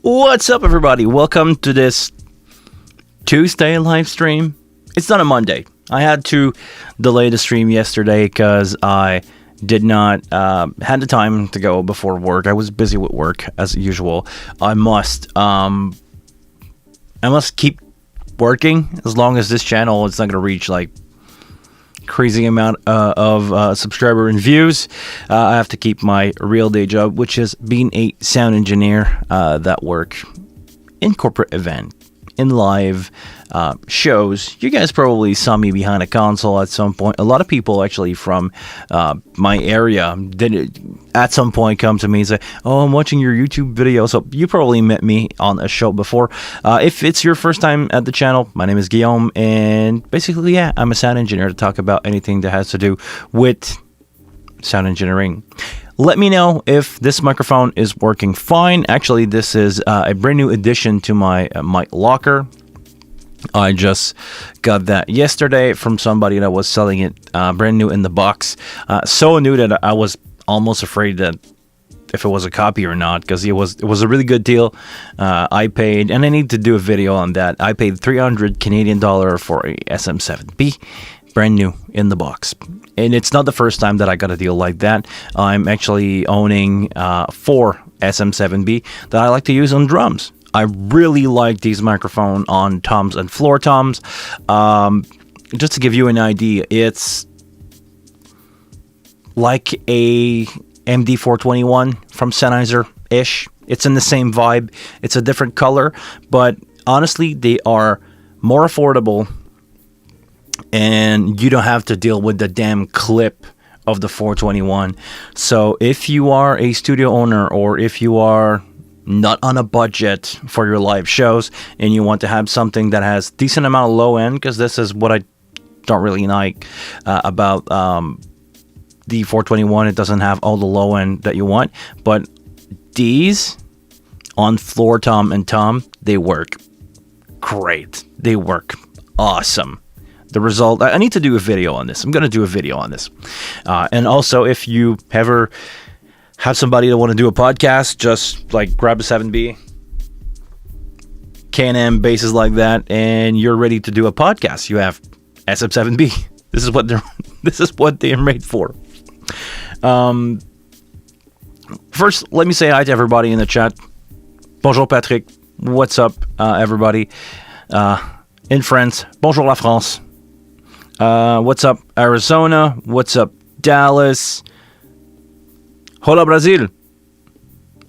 What's up, everybody? Welcome to this Tuesday live stream. It's not a Monday. I had to delay the stream yesterday because I did not had the time to go before work. I was busy with work as usual. I must keep working as long as this channel is not going to reach like crazy amount of subscriber and views. I have to keep my real day job, which is being a sound engineer that work in corporate event, in live shows. You guys probably saw me behind a console at some point. A lot of people actually from my area did at some point come to me and say, "Oh, I'm watching your YouTube video." So you probably met me on a show before. If it's your first time at the channel, my name is Guillaume, and basically, yeah, I'm a sound engineer to talk about anything that has to do with sound engineering. Let me know if this microphone is working fine. Actually, this is a brand new addition to my mic locker. I just got that yesterday from somebody that was selling it brand new in the box. So new that I was almost afraid that if it was a copy or not, because it was a really good deal. I paid, and I need to do a video on that. I paid $300 Canadian for a SM7B, brand new in the box. And it's not the first time that I got a deal like that. I'm actually owning 4 SM7B that I like to use on drums. I really like these microphones on toms and floor toms. Just to give you an idea, it's like a MD421 from Sennheiser-ish. It's in the same vibe. It's a different color, but honestly, they are more affordable, and you don't have to deal with the damn clip of the 421. So if you are a studio owner, or if you are not on a budget for your live shows and you want to have something that has decent amount of low end, because this is what I don't really like about the 421. It doesn't have all the low end that you want, but these on floor tom and tom, they work great. They work awesome. The result, I need to do a video on this. I'm going to do a video on this. And also, if you ever have somebody that want to do a podcast, just like grab a 7B, K&M bases like that, and you're ready to do a podcast. You have SM7B. This is what they're made for. First, let me say hi to everybody in the chat. Bonjour Patrick. What's up, everybody? In France. Bonjour la France. What's up, Arizona? What's up, Dallas? Hola, Brazil.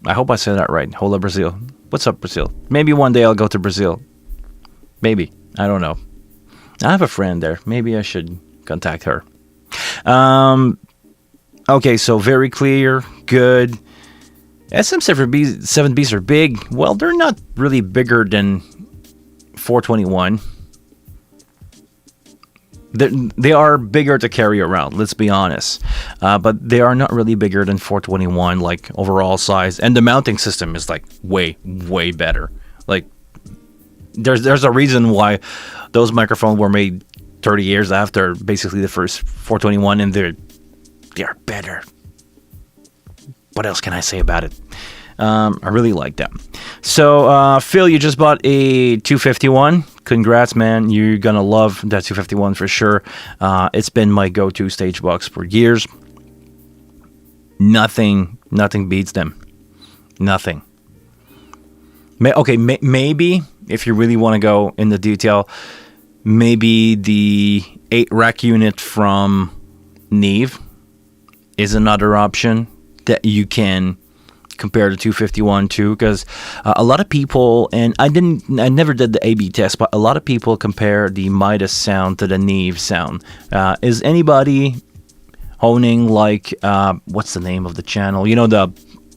I hope I said that right. Hola, Brazil. What's up, Brazil? Maybe one day I'll go to Brazil. Maybe. I don't know. I have a friend there. Maybe I should contact her. Okay, so very clear. Good. SM7Bs are big. Well, they're not really bigger than 421. They are bigger to carry around, let's be honest. But they are not really bigger than 421, like overall size. And the mounting system is like way, way better. Like there's a reason why those microphones were made 30 years after basically the first 421, and they are better. What else can I say about it? I really like them. So, Phil, you just bought a 251. Congrats, man. You're going to love that 251 for sure. It's been my go-to stage box for years. Nothing beats them. Nothing. Maybe, if you really want to go into detail, maybe the 8-rack unit from Neve is another option that you can compare the 251 to, because a lot of people, and I never did the A/B test, but a lot of people compare the Midas sound to the Neve sound. Is anybody owning like what's the name of the channel? You know, the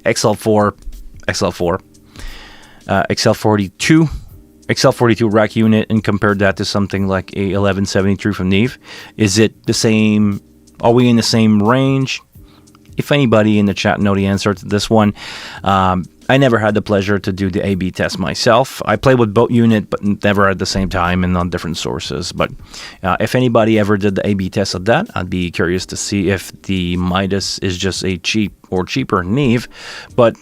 XL4, XL42 rack unit, and compared that to something like a 1173 from Neve? Is it the same? Are we in the same range? If anybody in the chat know the answer to this one, I never had the pleasure to do the A/B test myself. I played with both unit, but never at the same time and on different sources. But if anybody ever did the A/B test of that, I'd be curious to see if the Midas is just a cheaper Neve. But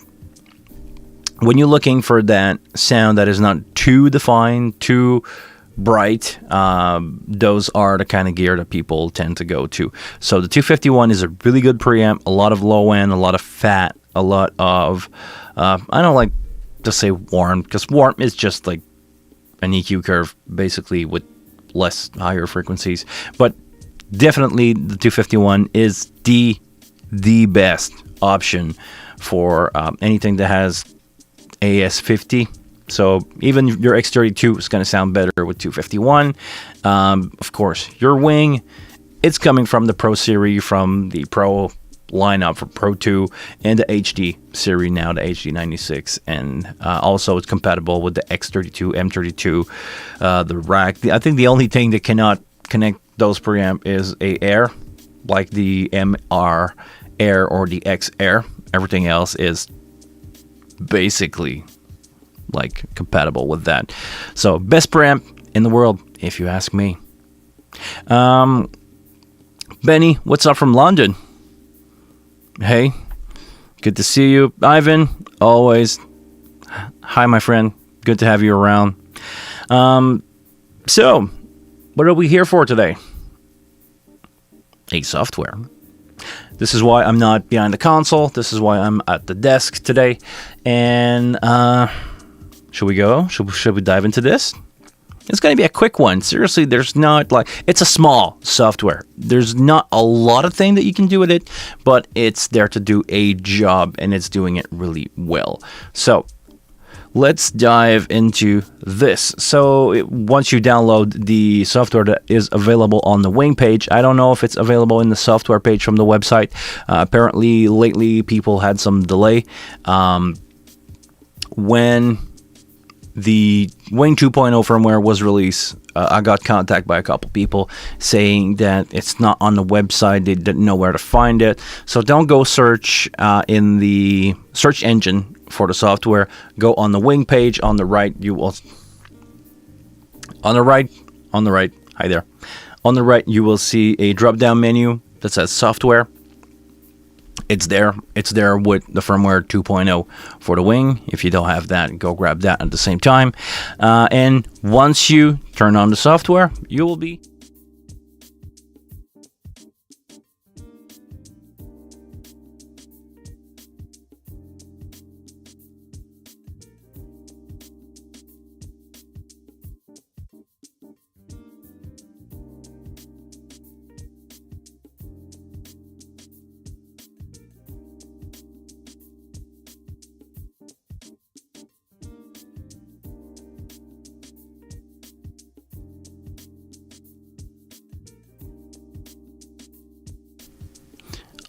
when you're looking for that sound that is not too defined, too bright, those are the kind of gear that people tend to go to. So the 251 is a really good preamp, a lot of low end, a lot of fat, a lot of, I don't like to say warm, because warm is just like an EQ curve, basically, with less higher frequencies. But definitely the 251 is the best option for anything that has AS50. So even your X32 is going to sound better with 251. Of course, your wing, it's coming from the Pro series, from the Pro lineup for Pro 2 and the HD series now, the HD96. And also it's compatible with the X32, M32, the rack. I think the only thing that cannot connect those preamp is a Air, like the MR Air or the X Air. Everything else is basically like compatible with that. So best preamp in the world, if you ask me. Benny, what's up from London? Hey, good to see you. Ivan, always. Hi, my friend. Good to have you around. So, what are we here for today? A software. This is why I'm not behind the console. This is why I'm at the desk today. And should we go? Should we dive into this? It's going to be a quick one. Seriously, there's not like, it's a small software. There's not a lot of thing that you can do with it, but it's there to do a job, and it's doing it really well. So let's dive into this. So once you download the software that is available on the Wing page, I don't know if it's available in the software page from the website. Apparently, lately, people had some delay. When the Wing 2.0 firmware was released, I got contacted by a couple people saying that it's not on the website. They didn't know where to find it. So don't go search in the search engine for the software. Go on the Wing page. On the right, you will. On the right. Hi there. On the right, you will see a drop-down menu that says software. It's there. It's there with the firmware 2.0 for the Wing. If you don't have that, go grab that at the same time. And once you turn on the software, you will be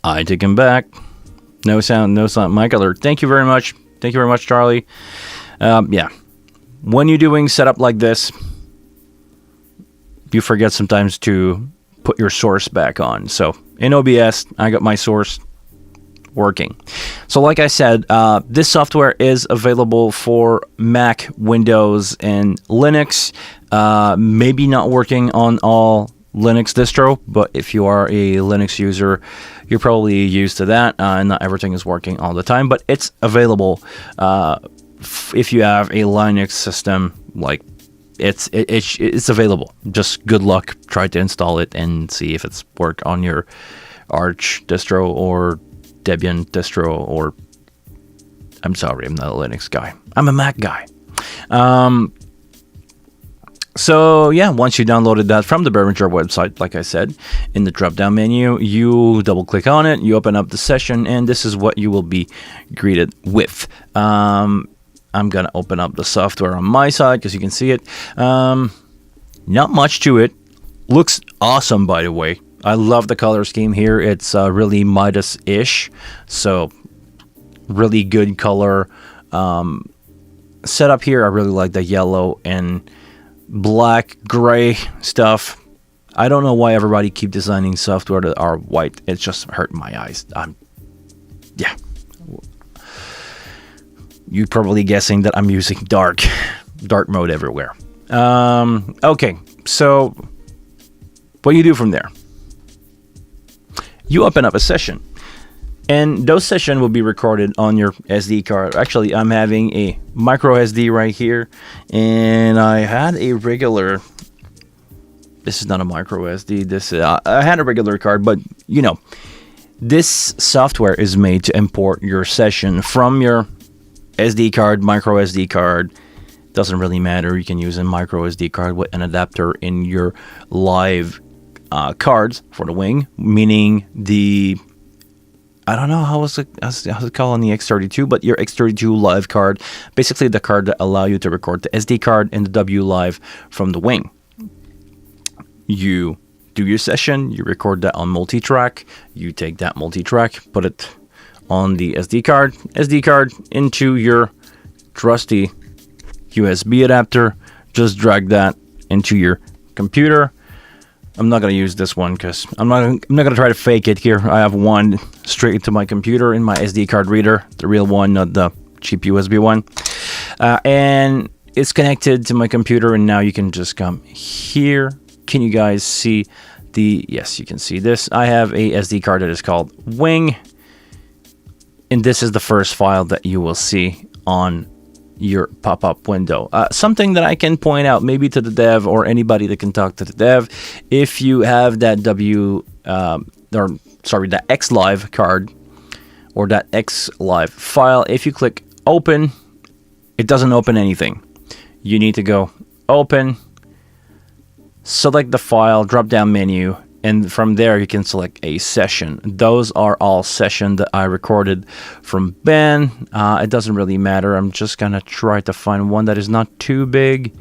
I take him back. No sound, mic alert. Thank you very much. Thank you very much, Charlie. Yeah. When you're doing setup like this, you forget sometimes to put your source back on. So in OBS, I got my source working. So like I said, this software is available for Mac, Windows, and Linux. Maybe not working on all Linux distro, but if you are a Linux user, you're probably used to that, and not everything is working all the time, but it's available if you have a Linux system. Like it's available. Just good luck. Try to install it and see if it's work on your Arch distro or Debian distro. Or I'm sorry, I'm not a Linux guy. I'm a Mac guy. So yeah, once you downloaded that from the Behringer website, like I said, in the drop-down menu, you double-click on it, you open up the session, and this is what you will be greeted with. I'm going to open up the software on my side because you can see it. Not much to it. Looks awesome, by the way. I love the color scheme here. It's really Midas-ish, so really good color setup here. I really like the yellow and black, gray stuff. I don't know why everybody keep designing software that are white. It's just hurt my eyes. Yeah. You're probably guessing that I'm using dark mode everywhere. Okay, so what do you do from there? You open up a session. And those sessions will be recorded on your SD card. Actually, I'm having a micro SD right here, and I had a regular. This is not a micro SD. This I had a regular card, but you know, this software is made to import your session from your SD card, micro SD card. Doesn't really matter. You can use a micro SD card with an adapter in your live cards for the wing, meaning the. I don't know how's it called on the X32, but your X32 live card, basically the card that allow you to record the SD card and the W live from the wing. You do your session, you record that on multi-track, you take that multi-track, put it on the SD card into your trusty USB adapter, just drag that into your computer. I'm not going to use this one because I'm not going to try to fake it here. I have one straight into my computer in my SD card reader, the real one, not the cheap USB one. And it's connected to my computer, and now you can just come here. Can you guys see yes, you can see this. I have a SD card that is called Wing, and this is the first file that you will see on your pop-up window. Something that I can point out maybe to the dev or anybody that can talk to the dev, if you have that that X Live card or that X Live file, if you click open, it doesn't open anything. You need to go open, select the file, drop down menu, and from there you can select a session. Those are all sessions that I recorded from Ben. It doesn't really matter. I'm just gonna try to find one that is not too big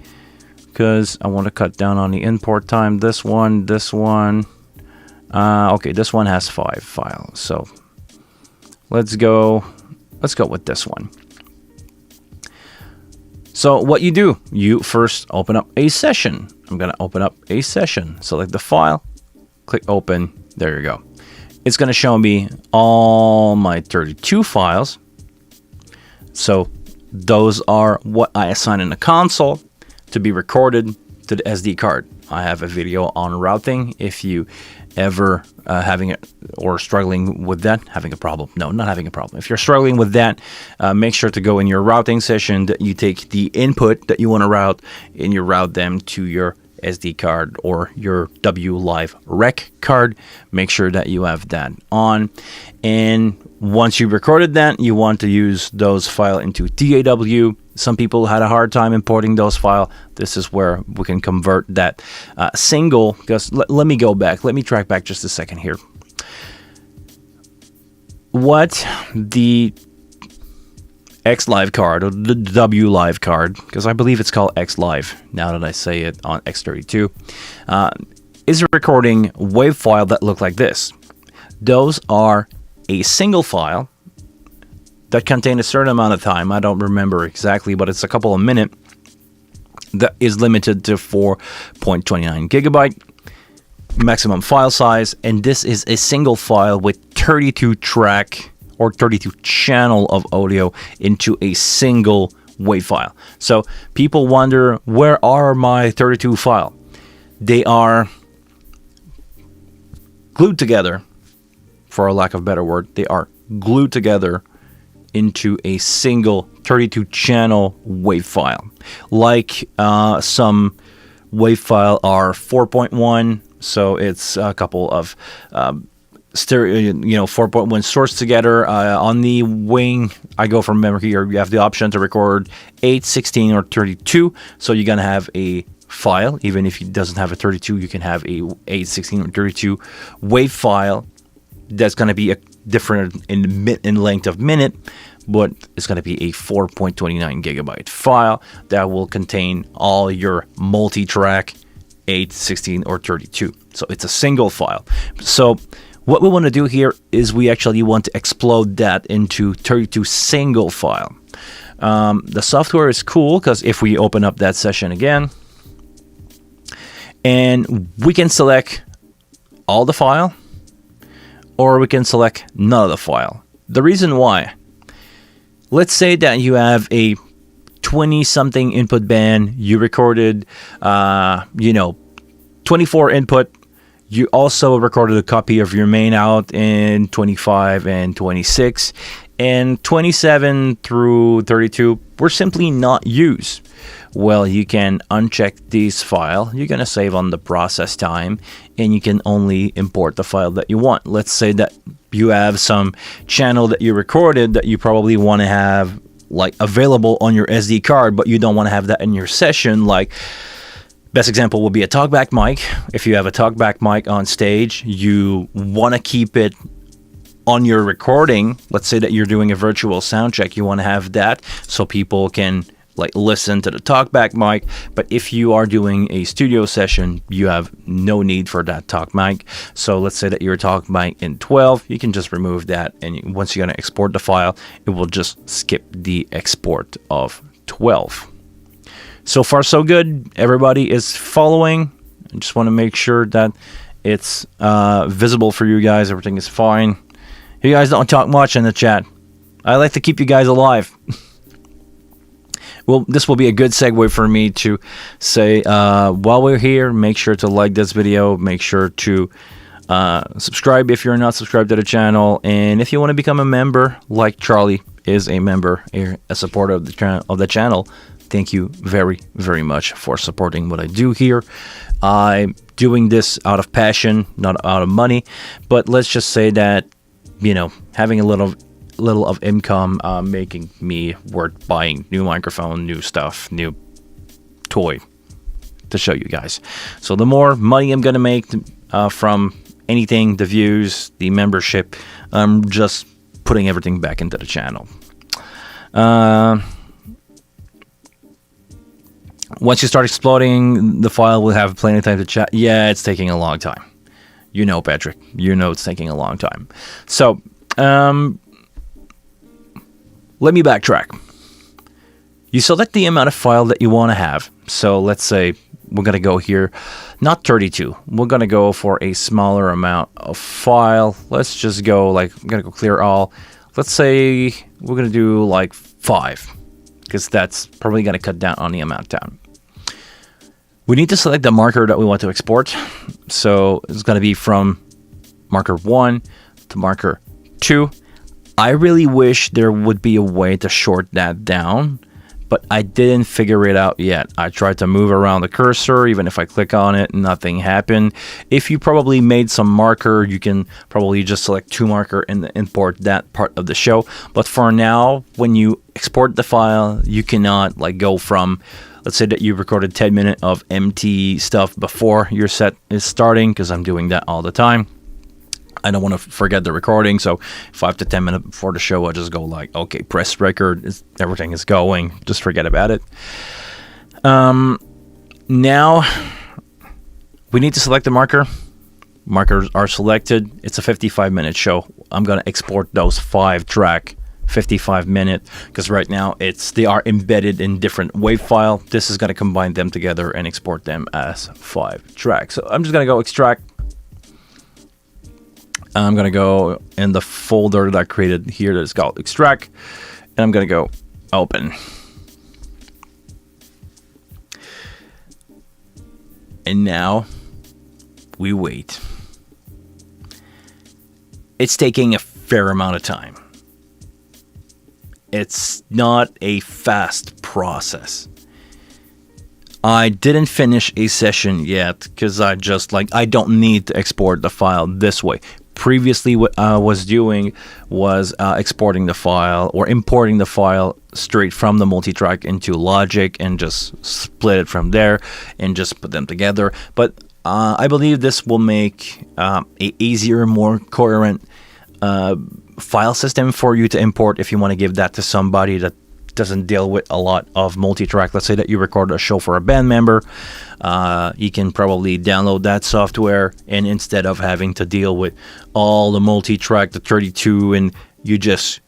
because I want to cut down on the import time. This one. Okay, this one has 5 files. So let's go with this one. So what you do, you first open up a session. I'm gonna open up a session. Select the file. Click open. There you go. It's going to show me all my 32 files. So those are what I assign in the console to be recorded to the SD card. I have a video on routing. If you ever having it or struggling with that, having a problem. No, not having a problem. If you're struggling with that, make sure to go in your routing session that you take the input that you want to route and you route them to your SD card or your W Live rec card. Make sure that you have that on, and once you recorded that, you want to use those files into DAW. Some people had a hard time importing those files. This is where we can convert that single, because let me go back, let me track back just a second here. What the X Live card or the W Live card, because I believe it's called X Live now that I say it on X32, is a recording WAV file that look like this. Those are a single file that contain a certain amount of time. I don't remember exactly, but it's a couple of minutes. That is limited to 4.29 gigabyte maximum file size, and this is a single file with 32 track or 32 channel of audio into a single WAV file. So people wonder, where are my 32 file? They are glued together, for a lack of a better word. They are glued together into a single 32 channel WAV file. Like some WAV file are 4.1, so it's a couple of stereo, 4.1 source together. On the wing, I go from memory here. You have the option to record 8, 16, or 32. So you're gonna have a file, even if it doesn't have a 32, you can have a 8, 16, or 32 WAV file. That's gonna be a different in length of minute, but it's gonna be a 4.29 gigabyte file that will contain all your multi-track 8, 16, or 32. So it's a single file. So what we want to do here is we actually want to explode that into 32 single file. The software is cool because if we open up that session again, and we can select all the file, or we can select none of the file. The reason why, let's say that you have a 20-something input band, you recorded, 24 input, You also recorded a copy of your main out in 25 and 26, and 27 through 32 were simply not used. Well, you can uncheck this file. You're going to save on the process time, and you can only import the file that you want. Let's say that you have some channel that you recorded that you probably want to have like available on your SD card, but you don't want to have that in your session. Like, best example would be a talkback mic. If you have a talkback mic on stage, you want to keep it on your recording. Let's say that you're doing a virtual sound check. You want to have that so people can like listen to the talkback mic. But if you are doing a studio session, you have no need for that talk mic. So let's say that your talk mic in 12, you can just remove that, and once you're going to export the file, it will just skip the export of 12. So far so good. Everybody is following. I just want to make sure that it's visible for you guys. Everything is fine. You guys don't talk much in the chat. I like to keep you guys alive. Well, this will be a good segue for me to say, while we're here, make sure to like this video. Make sure to subscribe if you're not subscribed to the channel. And if you want to become a member, like Charlie is a member, a supporter of the channel, thank you very, very much for supporting what I do here. I'm doing this out of passion, not out of money. But let's just say that, you know, having a little of income making me worth buying new microphone, new stuff, new toy to show you guys. So the more money I'm gonna make from anything, the views, the membership, I'm just putting everything back into the channel. Once you start exploding the file, we'll have plenty of time to chat. Yeah, it's taking a long time. You know, Patrick, you know it's taking a long time. So let me backtrack. You select the amount of file that you want to have. So let's say we're going to go here, not 32. We're going to go for a smaller amount of file. Let's just go like, I'm going to go clear all. Let's say we're going to do like 5, because that's probably going to cut down on the amount down. We need to select the marker that we want to export. So it's going to be from marker 1 to marker 2. I really wish there would be a way to short that down, but I didn't figure it out yet. I tried to move around the cursor. Even if I click on it, nothing happened. If you probably made some marker, you can probably just select 2 marker and import that part of the show. But for now, when you export the file, you cannot like go from, let's say that you recorded 10 minutes of empty stuff before your set is starting, because I'm doing that all the time. I don't want to forget the recording, so 5 to 10 minutes before the show, I just go like, okay, press record, everything is going, just forget about it. Now, we need to select the marker. Markers are selected. It's a 55-minute show. I'm going to export those 5 track 55-minute, because right now they are embedded in different WAV file. This is going to combine them together and export them as 5 tracks. So I'm just going to go extract. I'm going to go in the folder that I created here that is called extract, and I'm going to go open. And now we wait. It's taking a fair amount of time. It's not a fast process. I didn't finish a session yet because I don't need to export the file this way. Previously, what I was doing was exporting the file or importing the file straight from the multitrack into Logic and just split it from there and just put them together. But I believe this will make a easier, more coherent file system for you to import if you want to give that to somebody that doesn't deal with a lot of multi-track. Let's say that you record a show for a band member. You can probably download that software, and instead of having to deal with all the multi-track, the 32, and you just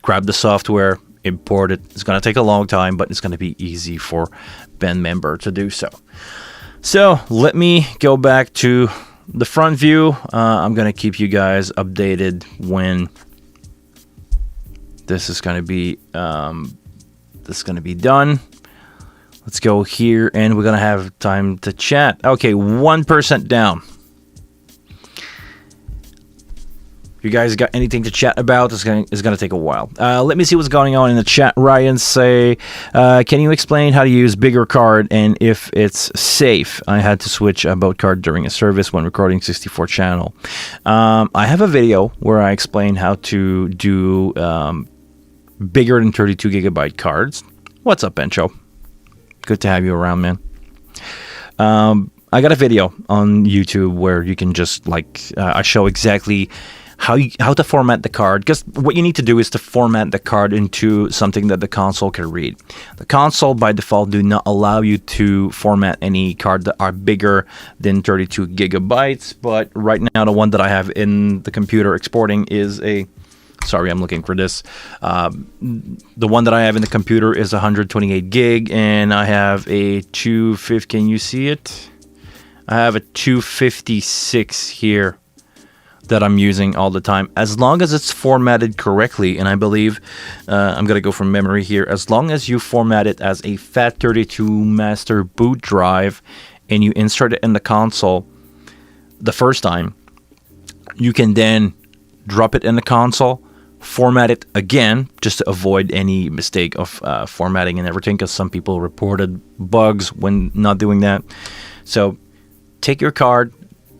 grab the software, import it. It's going to take a long time, but it's going to be easy for band member to do so. So let me go back to the front view. I'm going to keep you guys updated when this is going to be done. Let's go here, and we're going to have time to chat. Okay, 1% down. You guys got anything to chat about? It's gonna take a while. Let me see what's going on in the chat. Ryan say, can you explain how to use bigger card and if it's safe? I had to switch a boat card during a service when recording 64 channel. I have a video where I explain how to do bigger than 32 gigabyte cards. What's up, Bencho? Good to have you around, man. I got a video on YouTube where you can just I show exactly how to format the card, because what you need to do is to format the card into something that the console can read. The console by default do not allow you to format any card that are bigger than 32 gigabytes, but right now the one that I have in the computer exporting is a, sorry, I'm looking for this. The one that I have in the computer is 128 gig, and I have a 250, can you see it? I have a 256 here that I'm using all the time. As long as it's formatted correctly, and I believe, I'm going to go from memory here, as long as you format it as a FAT32 master boot drive and you insert it in the console the first time, you can then drop it in the console, format it again, just to avoid any mistake of formatting and everything, because some people reported bugs when not doing that. So take your card,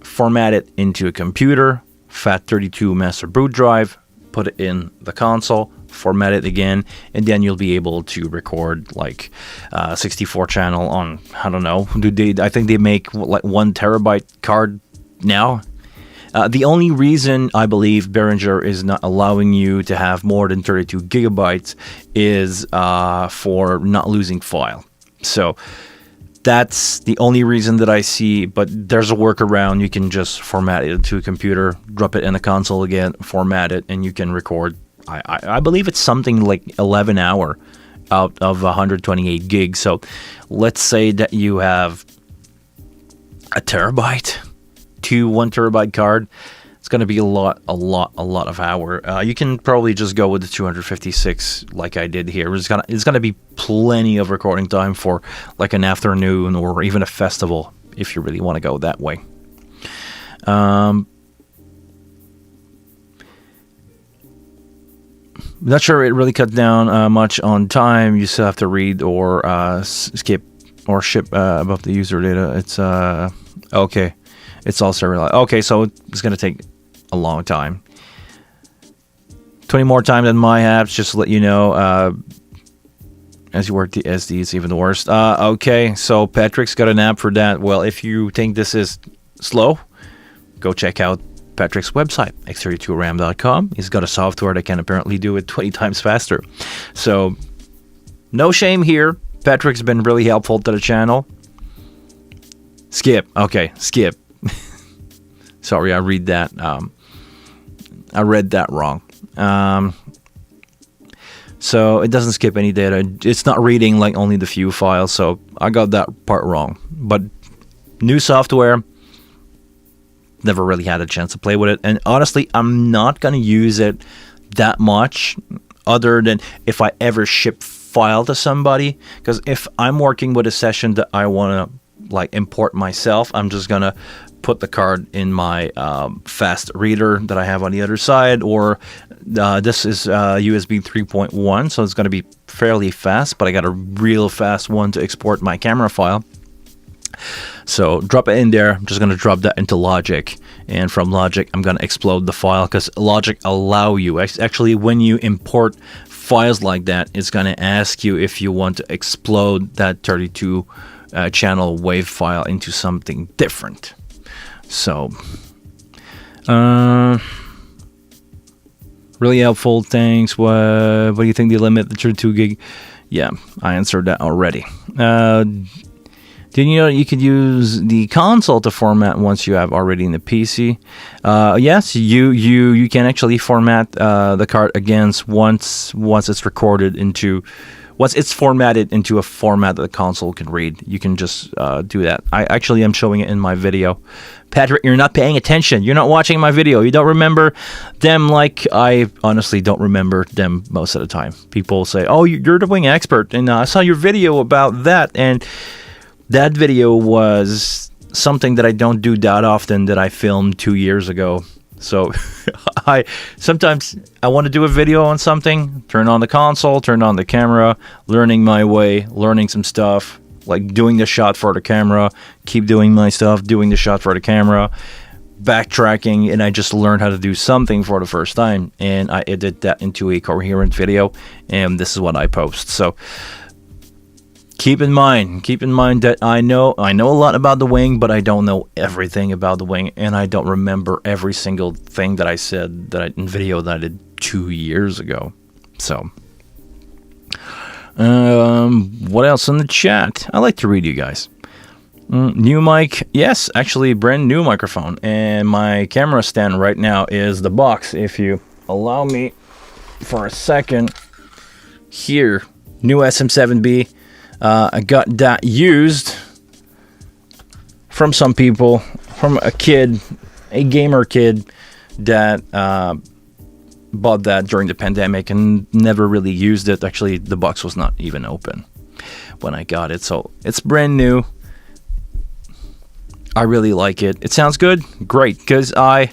format it into a computer, FAT32 master boot drive, put it in the console, format it again, and then you'll be able to record 64 channel on, I don't know, I think they make 1 terabyte card now. The only reason I believe Behringer is not allowing you to have more than 32 gigabytes is for not losing file. So that's the only reason that I see, but there's a workaround. You can just format it into a computer, drop it in the console again, format it, and you can record. I believe it's something like 11 hour out of 128 gigs. So let's say that you have a terabyte to 1 terabyte card. It's going to be a lot of hour. You can probably just go with the 256 like I did here. It's gonna be plenty of recording time for like an afternoon or even a festival if you really want to go that way. Not sure it really cut down much on time. You still have to read or skip or ship above the user data. It's okay. It's all serialized. Okay, so it's gonna take a long time. 20 more time than my apps, just to let you know. As you work the SD, it's even worse. Okay, so Patrick's got an app for that. Well, if you think this is slow, go check out Patrick's website, x32ram.com. He's got a software that can apparently do it 20 times faster. So, no shame here. Patrick's been really helpful to the channel. Skip. Okay, skip. Sorry, I read that. I read that wrong. So it doesn't skip any data. It's not reading like only the few files. So I got that part wrong. But new software, never really had a chance to play with it. And honestly, I'm not going to use it that much other than if I ever ship file to somebody. Because if I'm working with a session that I want to import myself, I'm just going to put the card in my fast reader that I have on the other side, or this is USB 3.1, so it's going to be fairly fast, but I got a real fast one to export my camera file. So drop it in there. I'm just going to drop that into Logic, and from Logic I'm going to explode the file, because Logic allow you, actually when you import files like that, it's going to ask you if you want to explode that 32 channel wave file into something different. So, really helpful. Thanks. What do you think the limit, the 32 gig? Yeah, I answered that already. Did you know you could use the console to format once you have already in the PC? Yes, you can actually format the card again once it's recorded into. Once it's formatted into a format that the console can read, you can just do that. I actually am showing it in my video. Patrick, you're not paying attention. You're not watching my video. You don't remember them like I honestly don't remember them most of the time. People say, oh, you're the wing expert, and I saw your video about that, and that video was something that I don't do that often that I filmed 2 years ago. So Sometimes I want to do a video on something, turn on the console, turn on the camera, learning my way, learning some stuff, like doing the shot for the camera, keep doing my stuff, doing the shot for the camera, backtracking, and I just learned how to do something for the first time, and I edit that into a coherent video, and this is what I post. So keep in mind that I know a lot about the wing, but I don't know everything about the wing, and I don't remember every single thing that I said in video that I did 2 years ago. So what else in the chat? I like to read you guys. New mic, yes, actually brand new microphone, and my camera stand right now is the box. If you allow me for a second here, new SM7B. I got that used from some people, from a gamer kid that bought that during the pandemic and never really used it. Actually, the box was not even open when I got it, so it's brand new. I really like it. It sounds good, great, because I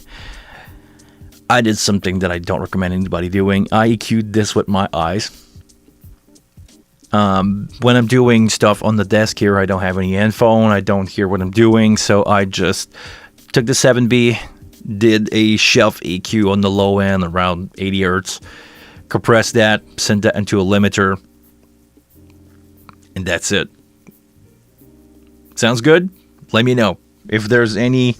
did something that I don't recommend anybody doing. I EQ'd this with my eyes. When I'm doing stuff on the desk here, I don't have any headphone, I don't hear what I'm doing, so I just took the 7B, did a shelf EQ on the low end around 80 Hertz, compressed that, sent that into a limiter, and that's it. Sounds good? Let me know. If there's any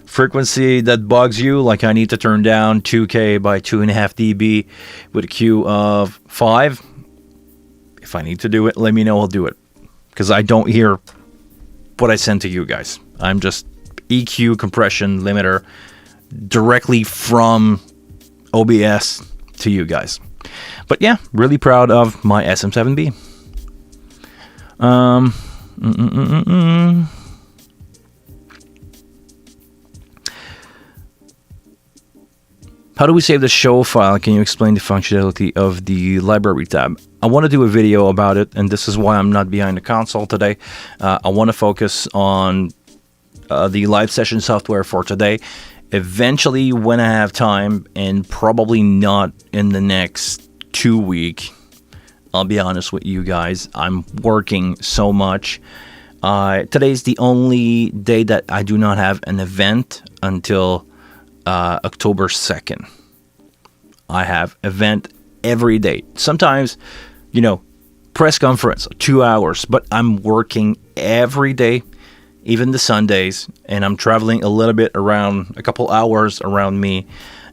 frequency that bugs you, like I need to turn down 2K by 2.5 dB with a Q of 5, if I need to do it, let me know, I'll do it. Because I don't hear what I send to you guys. I'm just EQ compression limiter directly from OBS to you guys. But yeah, really proud of my SM7B. How do we save the show file? Can you explain the functionality of the library tab? I want to do a video about it, and this is why I'm not behind the console today. I want to focus on the live session software for today. Eventually, when I have time, and probably not in the next 2 weeks, I'll be honest with you guys, I'm working so much. Today's the only day that I do not have an event until October 2nd. I have event every day. Sometimes, press conference, 2 hours, but I'm working every day, even the Sundays, and I'm traveling a little bit around, a couple hours around me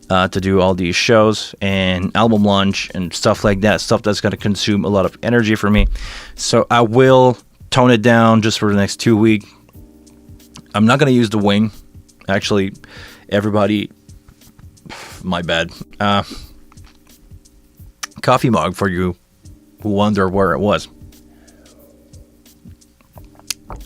to do all these shows and album launch and stuff like that, stuff that's going to consume a lot of energy for me. So I will tone it down just for the next 2 weeks. I'm not going to use the wing. Actually, everybody, my bad. Coffee mug for you who wonder where it was.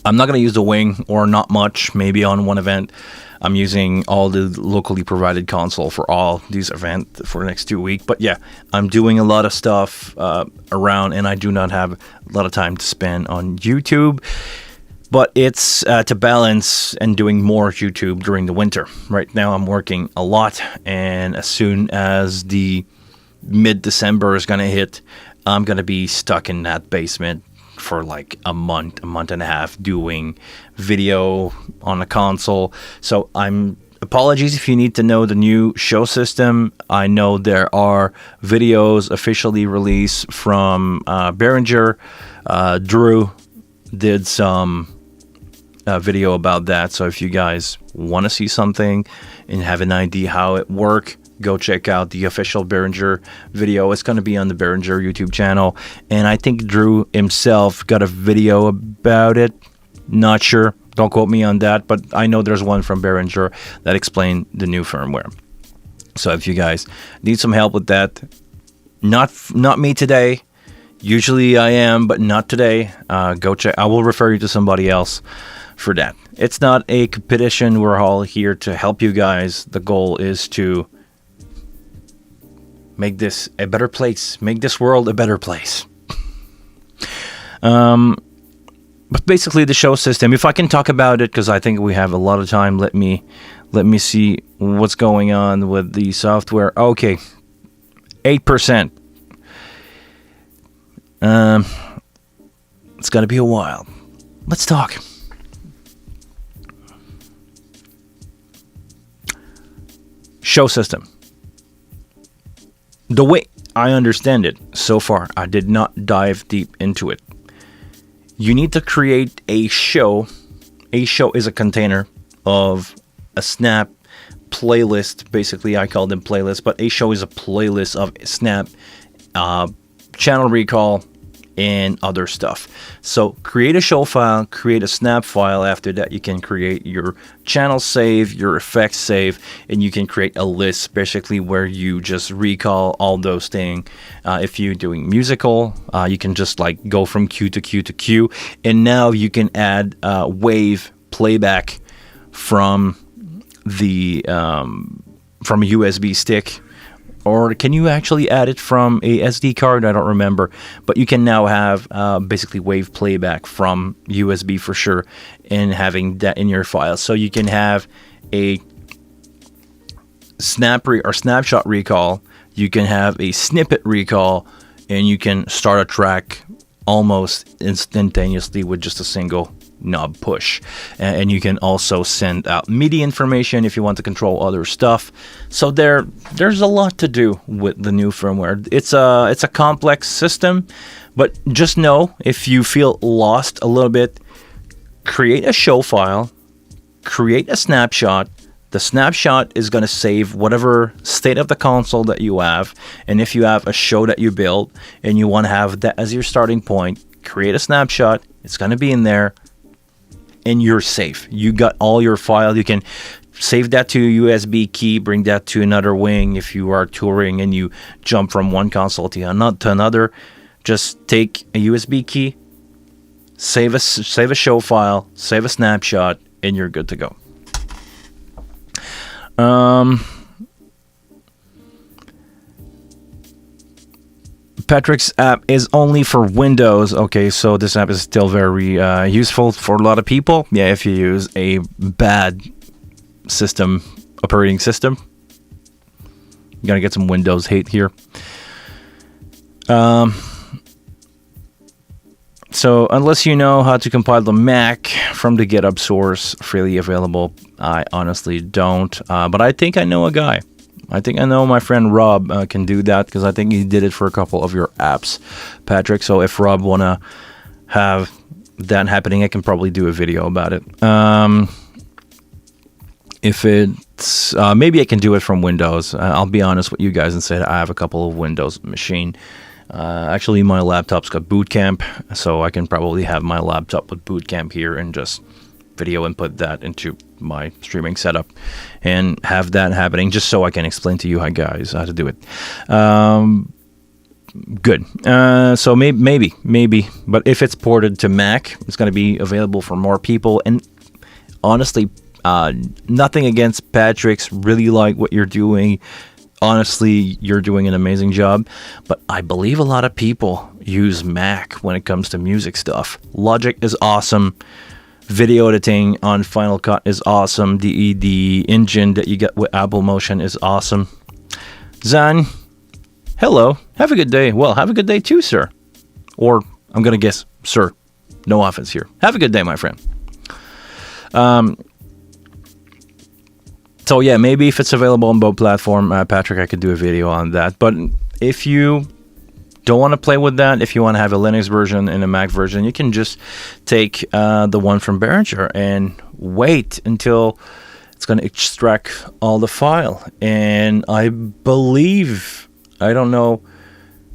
I'm not going to use the wing, or not much, maybe on one event. I'm using all the locally provided console for all these events for the next 2 weeks. But yeah, I'm doing a lot of stuff around, and I do not have a lot of time to spend on YouTube. But it's to balance and doing more YouTube during the winter. Right now I'm working a lot, and as soon as the mid-December is going to hit, I'm going to be stuck in that basement for like a month and a half doing video on a console. So apologies if you need to know the new show system. I know there are videos officially released from Behringer. Drew did some video about that, so if you guys want to see something and have an idea how it works, go check out the official Behringer video. It's going to be on the Behringer YouTube channel, and I think Drew himself got a video about it. Not sure, don't quote me on that, but I know there's one from Behringer that explained the new firmware. So if you guys need some help with that, not me today. Usually I am, but not today. Go check. I will refer you to somebody else for that. It's not a competition. We're all here to help you guys. The goal is to make this a better place, make this world a better place. But basically the show system, if I can talk about it, because I think we have a lot of time, let me Let me see what's going on with the software. Okay, 8%. It's gonna be a while. Let's talk. Show system. The way I understand it so far, I did not dive deep into it. You need to create a show. A show is a container of a Snap playlist. Basically, I call them playlists, but a show is a playlist of Snap, channel recall, and other stuff. So create a show file, create a Snap file. After that, you can create your channel save, your effects save, and you can create a list basically where you just recall all those things. If you're doing musical, you can just like go from queue to queue to queue, and now you can add wave playback from the from a USB stick. Or can you actually add it from a SD card? I don't remember. But you can now have basically wave playback from USB for sure, and having that in your file. So you can have a snapshot recall. You can have a snippet recall, and you can start a track almost instantaneously with just a single knob push. And you can also send out MIDI information if you want to control other stuff. So there's a lot to do with the new firmware. It's a complex system, but just know, if you feel lost a little bit, create a show file, create a snapshot. The snapshot is going to save whatever state of the console that you have. And if you have a show that you build and you want to have that as your starting point, create a snapshot. It's going to be in there, and you're safe. You got all your files. You can save that to a USB key, bring that to another wing if you are touring and you jump from one console to another. Just take a USB key, save a show file, save a snapshot, and you're good to go. Patrick's app is only for Windows. Okay, so this app is still very useful for a lot of people. Yeah, if you use a bad operating system, you're gonna get some Windows hate here. So unless you know how to compile the Mac from the GitHub source, freely available, I honestly don't. But I think I know a guy. I think I know my friend Rob can do that, because I think he did it for a couple of your apps, Patrick. So if Rob want to have that happening, I can probably do a video about it. If it's maybe I can do it from Windows. I'll be honest with you guys and say I have a couple of Windows machine. Actually, my laptop's got Boot Camp, so I can probably have my laptop with Boot Camp here and just video and put that into my streaming setup and have that happening, just so I can explain to you guys how to do it. Good. So maybe, but if it's ported to Mac, it's going to be available for more people. And honestly, nothing against Patrick's. Really like what you're doing. Honestly, you're doing an amazing job. But I believe a lot of people use Mac when it comes to music stuff. Logic is awesome. Video editing on Final Cut is awesome. The engine that you get with Apple Motion is awesome. Zan, hello. Have a good day. Well, have a good day too, sir. Or I'm going to guess, sir. No offense here. Have a good day, my friend. So yeah, maybe if it's available on both platforms, Patrick, I could do a video on that. But if you don't want to play with that, if you want to have a Linux version and a Mac version, you can just take the one from Behringer and wait until it's going to extract all the file. And I believe, I don't know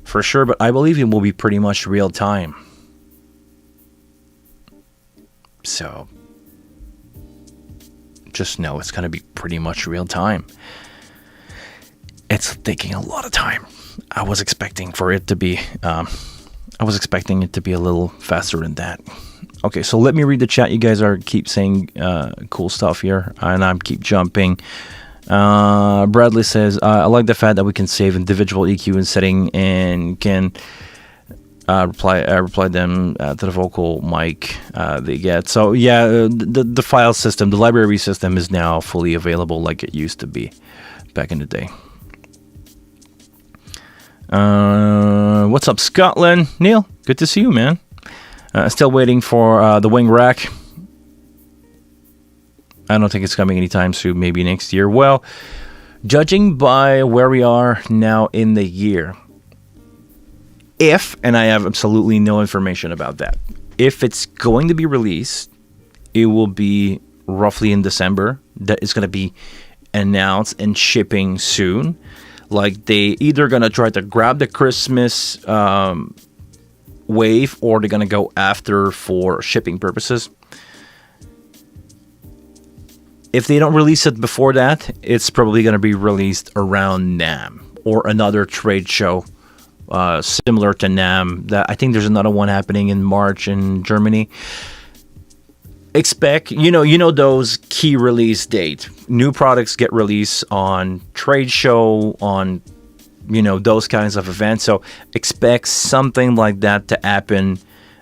for sure, but I believe it will be pretty much real time. So just know it's going to be pretty much real time. It's taking a lot of time. I was expecting it to be a little faster than that. Okay, so let me read the chat. You guys keep saying cool stuff here, and I'm keep jumping. Bradley says, I like the fact that we can save individual EQ and setting and can replied them to the vocal mic they get. So yeah, the file system, the library system is now fully available like it used to be back in the day. What's up, Scotland? Neil, good to see you, man. Still waiting for the wing rack. I don't think it's coming anytime soon, maybe next year. Well, judging by where we are now in the year, and I have absolutely no information about that, if it's going to be released, it will be roughly in December. That is going to be announced and shipping soon. Like, they either going to try to grab the Christmas wave, or they're going to go after for shipping purposes. If they don't release it before that, it's probably going to be released around NAMM or another trade show similar to NAMM. That I think there's another one happening in March in Germany. Expect, you know those key release dates. New products get released on trade show, on those kinds of events. So expect something like that to happen.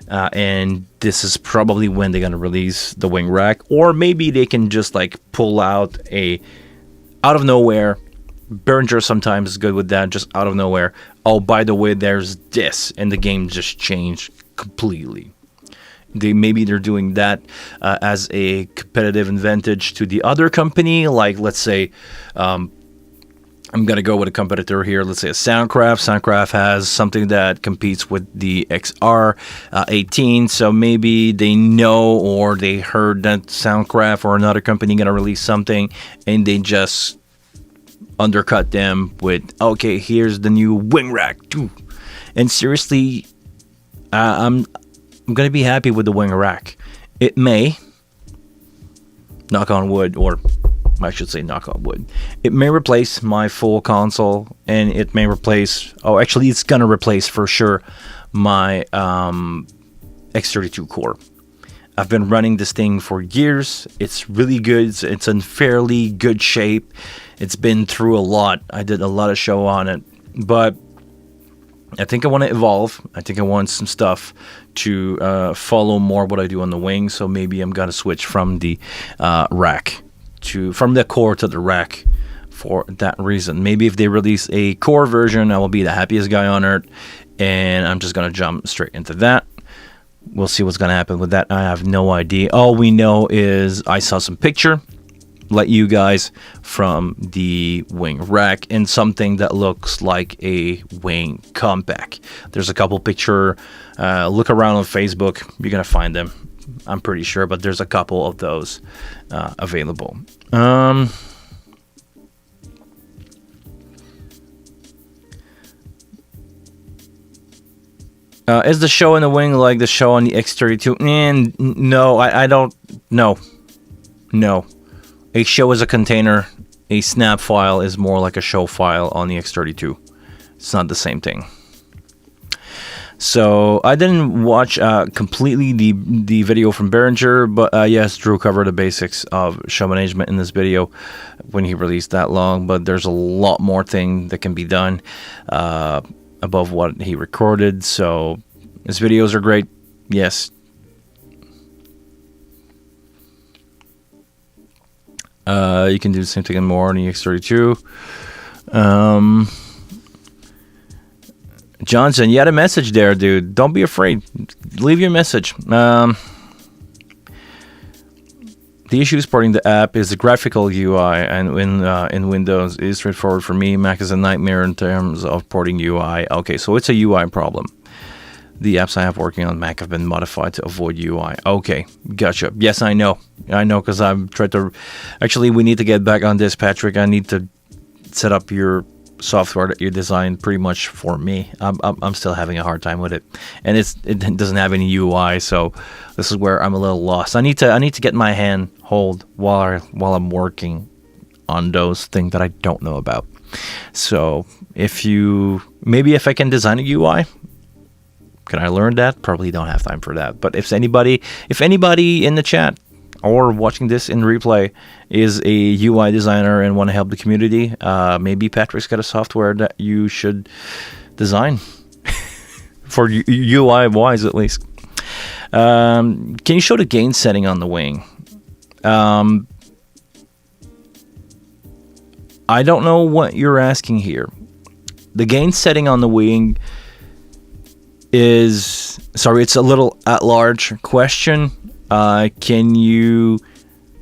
And this is probably when they're going to release the wing rack. Or maybe they can just like pull out out of nowhere. Behringer sometimes is good with that, just out of nowhere. Oh, by the way, there's this. And the game just changed completely. Maybe they're doing that as a competitive advantage to the other company. Like, let's say, I'm going to go with a competitor here. Let's say a Soundcraft. Soundcraft has something that competes with the XR18. So maybe they know, or they heard that Soundcraft or another company going to release something, and they just undercut them with, okay, here's the new wing rack. And seriously, I'm going to be happy with the wing rack. It may, knock on wood, or I should say knock on wood, it may replace my full console, and it may replace, actually it's going to replace for sure my X32 core. I've been running this thing for years. It's really good. It's in fairly good shape. It's been through a lot. I did a lot of show on it, but I think I want to evolve. I think I want some stuff to follow more what I do on the wing. So maybe I'm gonna switch from the rack from the core to the rack for that reason. Maybe if they release a core version, I will be the happiest guy on earth, and I'm just gonna jump straight into that. We'll see what's gonna happen with that. I have no idea. All we know is I saw some picture, like you guys, from the wing rack, and something that looks like a wing compact. There's a couple picture. Look around on Facebook. You're gonna find them, I'm pretty sure, but there's a couple of those available. Is the show in the wing like the show on the X32? And no, I don't. No. A show is a container. A snap file is more like a show file on the X32. It's not the same thing. So I didn't watch completely the video from Behringer, but yes, Drew covered the basics of show management in this video when he released that long. But there's a lot more thing that can be done above what he recorded. So his videos are great. Yes. You can do the same thing and more on the X32. Johnson, you had a message there, dude. Don't be afraid. Leave your message. The issue is porting the app is the graphical UI, and in Windows is straightforward for me. Mac is a nightmare in terms of porting UI. Okay, so it's a UI problem. The apps I have working on Mac have been modified to avoid UI. Okay, gotcha. Yes, I know, because I've tried to. Actually, we need to get back on this, Patrick. I need to set up your software that you designed pretty much for me. I'm still having a hard time with it, and it doesn't have any UI. So this is where I'm a little lost. I need to get my hand hold while I'm working on those things that I don't know about. So if I can design a UI. Can I learn that? Probably don't have time for that. But if anybody in the chat or watching this in replay is a UI designer and want to help the community, maybe Patrick's got a software that you should design for UI wise at least. Can you show the gain setting on the wing? I don't know what you're asking here. The gain setting on the wing is... Sorry, it's a little at-large question. Can you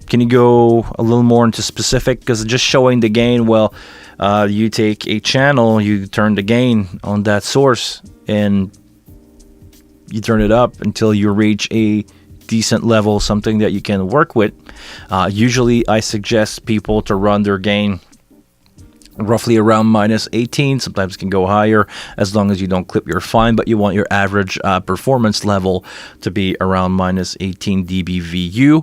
go a little more into specific? Because just showing the gain, well, you take a channel, you turn the gain on that source, and you turn it up until you reach a decent level, something that you can work with. Usually, I suggest people to run their gain roughly around -18. Sometimes it can go higher as long as you don't clip your fine, but you want your average performance level to be around -18 dBVU.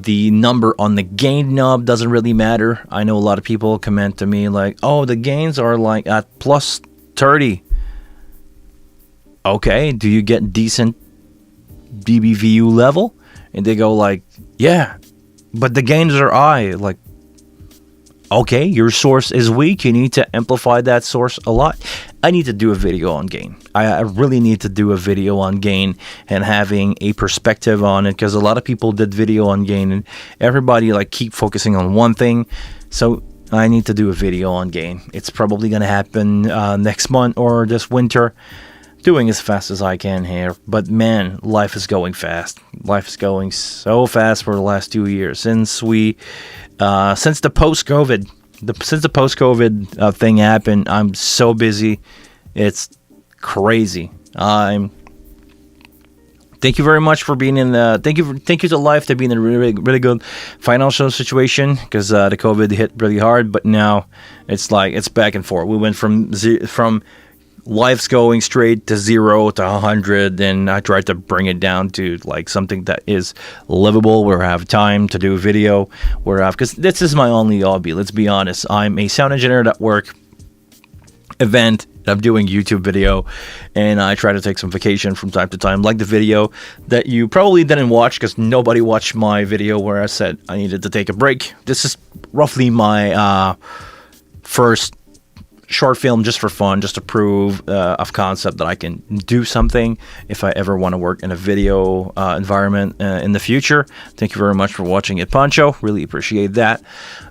The number on the gain knob doesn't really matter. I know a lot of people comment to me like, oh, the gains are like at +30. Okay, do you get decent dBVU level? And they go like, yeah, but the gains are high. Like, okay, your source is weak. You need to amplify that source a lot. I need to do a video on gain. I really need to do a video on gain and having a perspective on it, because a lot of people did video on gain and everybody like keep focusing on one thing. So I need to do a video on gain. It's probably going to happen next month or this winter. Doing as fast as I can here, but man, life is going fast. Life is going so fast for the last 2 years since the post-COVID thing happened. I'm so busy, it's crazy. Thank you very much for being in the. Thank you to life to being in a really good financial situation, because the COVID hit really hard, but now it's like it's back and forth. We went from life's going straight to 0 to 100, and I tried to bring it down to like something that is livable, where I have time to do video, because this is my only hobby. Let's be honest. I'm a sound engineer at work, event. I'm doing YouTube video, and I try to take some vacation from time to time, like the video that you probably didn't watch because nobody watched my video where I said I needed to take a break. This is roughly my first short film, just for fun, just to prove of concept that I can do something if I ever want to work in a video environment in the future. Thank you very much for watching it, Pancho. Really appreciate that.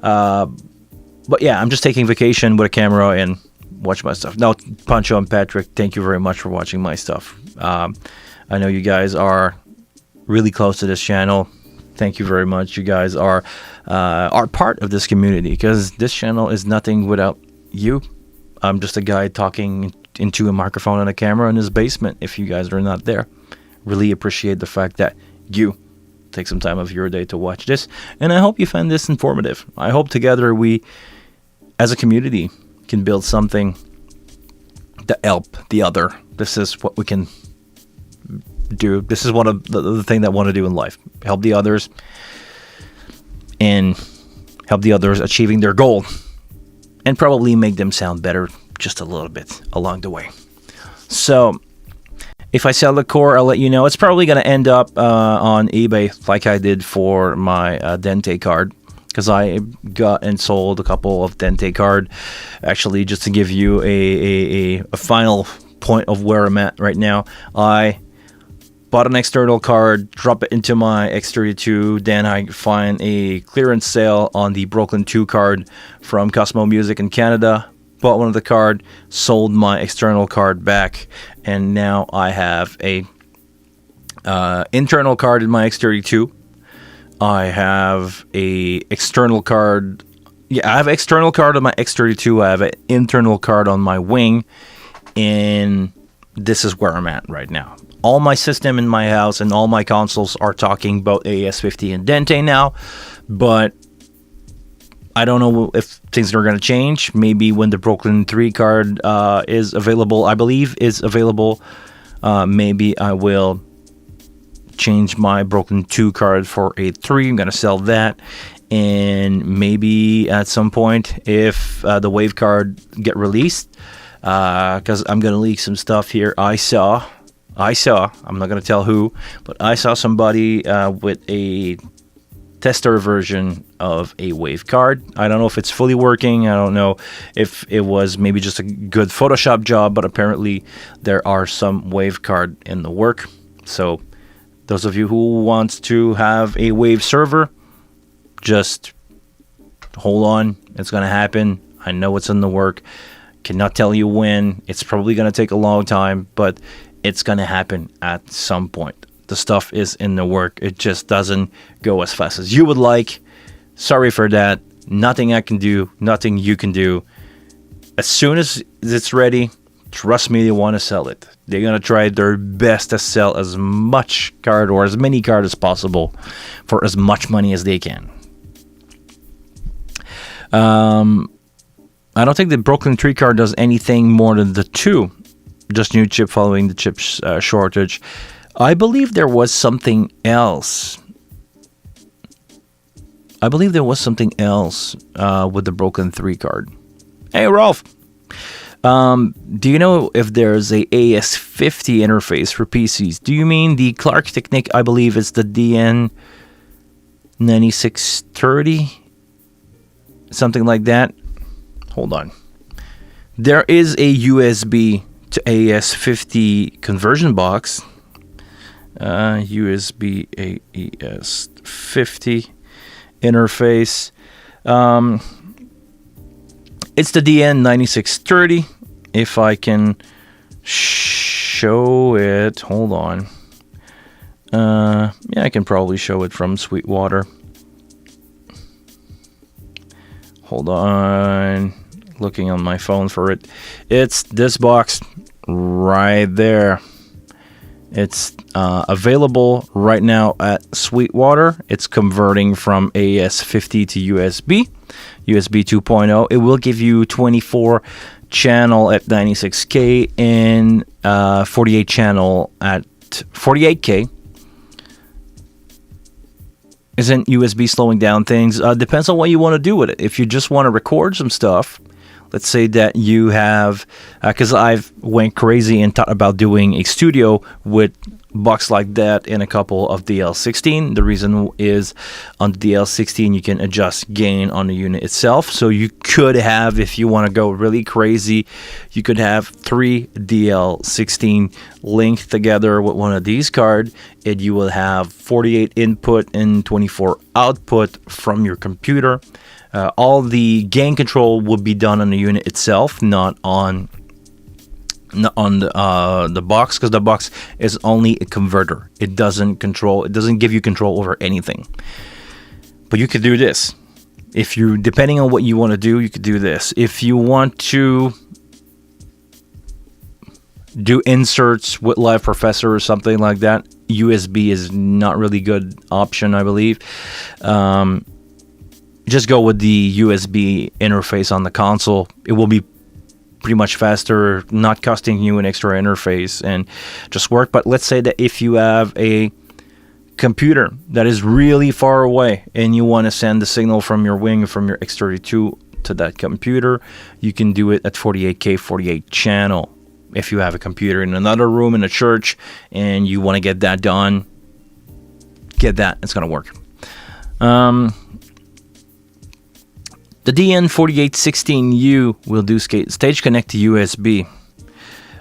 But yeah, I'm just taking vacation with a camera and watch my stuff. Now, Pancho and Patrick, thank you very much for watching my stuff. I know you guys are really close to this channel. Thank you very much. You guys are part of this community, because this channel is nothing without you. I'm just a guy talking into a microphone and a camera in his basement if you guys are not there. Really appreciate the fact that you take some time of your day to watch this, and I hope you find this informative. I hope together we, as a community, can build something to help the other. This is what we can do. This is one of the things that I want to do in life. Help the others, and help the others achieving their goal, and probably make them sound better just a little bit along the way. So if I sell the core, I'll let you know. It's probably going to end up on eBay like I did for my Dente card, because I got and sold a couple of Dente card. Actually, just to give you a final point of where I'm at right now, I bought an external card, drop it into my X32, then I find a clearance sale on the Brooklyn 2 card from Cosmo Music in Canada, bought one of the card, sold my external card back, and now I have a internal card in my X32. I have a external card. Yeah, I have an external card on my X32. I have an internal card on my wing, and this is where I'm at right now. All my system in my house and all my consoles are talking about AES-50 and Dente now, but I don't know if things are going to change. Maybe when the Brooklyn 3 card is available, I believe is available, maybe I will change my Brooklyn 2 card for a 3. I'm going to sell that, and maybe at some point, if the Wave card get released, because I'm going to leak some stuff here. I saw, I'm not going to tell who, but I saw somebody with a tester version of a wave card. I don't know if it's fully working. I don't know if it was maybe just a good Photoshop job, but apparently there are some wave card in the work. So those of you who want to have a wave server, just hold on. It's going to happen. I know it's in the work. Cannot tell you when. It's probably going to take a long time, but it's going to happen at some point. The stuff is in the work. It just doesn't go as fast as you would like. Sorry for that. Nothing I can do. Nothing you can do. As soon as it's ready, trust me, they want to sell it. They're going to try their best to sell as much card or as many card as possible for as much money as they can. I don't think the Brooklyn 3 card does anything more than the 2. Just new chip following the chip shortage. I believe there was something else. With the Brooklyn 3 card. Hey, Rolf. Do you know if there's a AS50 interface for PCs? Do you mean the Clark Technique? I believe it's the DN9630? Something like that. Hold on. There is a USB to AS50 conversion box. USB AES50 interface. It's the DN9630. If I can show it, hold on. Yeah, I can probably show it from Sweetwater. Hold on. Looking on my phone for it. It's this box right there. It's available right now at Sweetwater. It's converting from AS50 to USB 2.0. It will give you 24 channel at 96K and 48 channel at 48K. Isn't USB slowing down things? Depends on what you want to do with it. If you just want to record some stuff, let's say that you have, because I've went crazy and thought about doing a studio with box like that in a couple of DL16. The reason is on the DL16 you can adjust gain on the unit itself. So you could have, if you want to go really crazy, you could have 3 DL16 linked together with one of these cards, and you will have 48 input and 24 output from your computer. All the gain control would be done on the unit itself, not on the box, because the box is only a converter. It doesn't give you control over anything. But you could do this. If you, depending on what you want to do, you could do this. If you want to do inserts with Live Professor or something like that, USB is not really good option, I believe. Just go with the USB interface on the console. It will be pretty much faster, not costing you an extra interface, and just work. But let's say that if you have a computer that is really far away and you want to send the signal from your wing, from your X32 to that computer, you can do it at 48K, 48 channel. If you have a computer in another room in a church and you want to get that done, get that. It's going to work. The DN4816U will do stage connect to USB,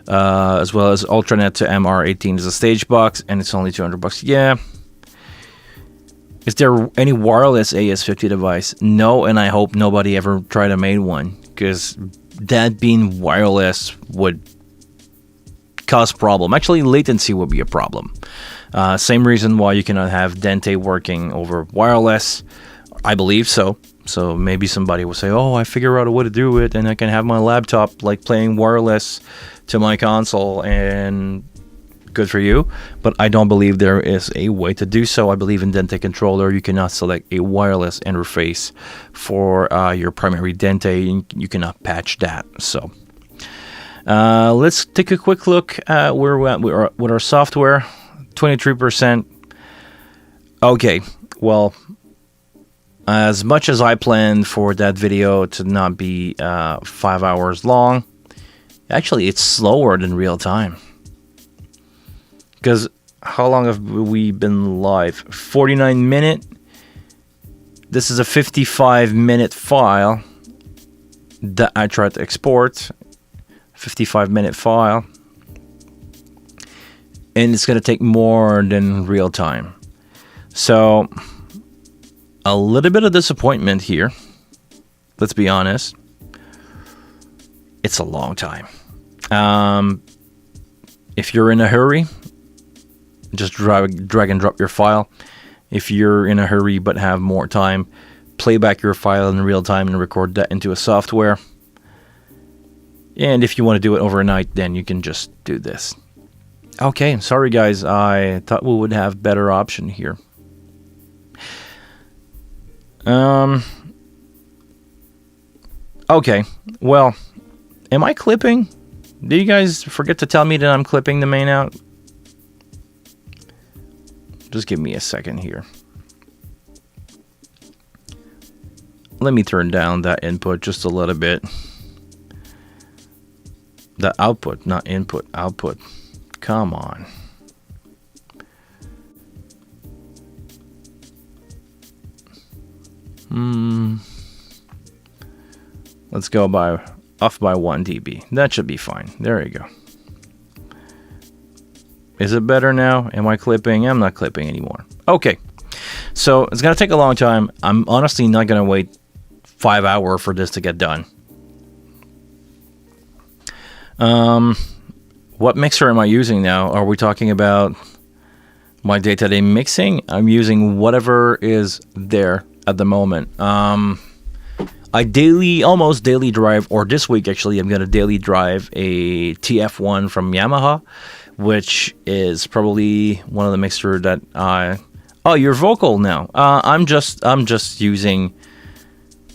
as well as Ultranet to MR18 is a stage box, and it's only $200. Yeah. Is there any wireless AS50 device? No, and I hope nobody ever tried to make one, because that being wireless would cause problem. Actually, latency would be a problem. Same reason why you cannot have Dente working over wireless. I believe so. So maybe somebody will say, oh, I figure out a way to do it, and I can have my laptop like playing wireless to my console, and good for you. But I don't believe there is a way to do so. I believe in Dente controller, you cannot select a wireless interface for your primary Dente. You cannot patch that. So let's take a quick look at where we're at with our software. 23%. Okay, well, as much as I planned for that video to not be 5 hours long, actually it's slower than real time. Because how long have we been live? 49 minutes. This is a 55-minute file that I tried to export. 55-minute file. And it's going to take more than real time. So, a little bit of disappointment here. Let's be honest. It's a long time. If you're in a hurry, just drag and drop your file. If you're in a hurry but have more time, play back your file in real time and record that into a software. And if you want to do it overnight, then you can just do this. Okay, sorry guys, I thought we would have better option here. Okay, well, am I clipping? Do you guys forget to tell me that I'm clipping the main out? Just give me a second here. Let me turn down that input just a little bit. The output, not input, output. Come on. Let's go off by 1 dB. That should be fine. There you go. Is it better now? Am I clipping? I'm not clipping anymore. Okay. So it's going to take a long time. I'm honestly not going to wait 5 hours for this to get done. What mixer am I using now? Are we talking about my day-to-day mixing? I'm using whatever is there at the moment. I almost daily drive, or this week actually, I'm going to daily drive a TF1 from Yamaha, which is probably one of the mixer that Oh, you're vocal now. I'm just using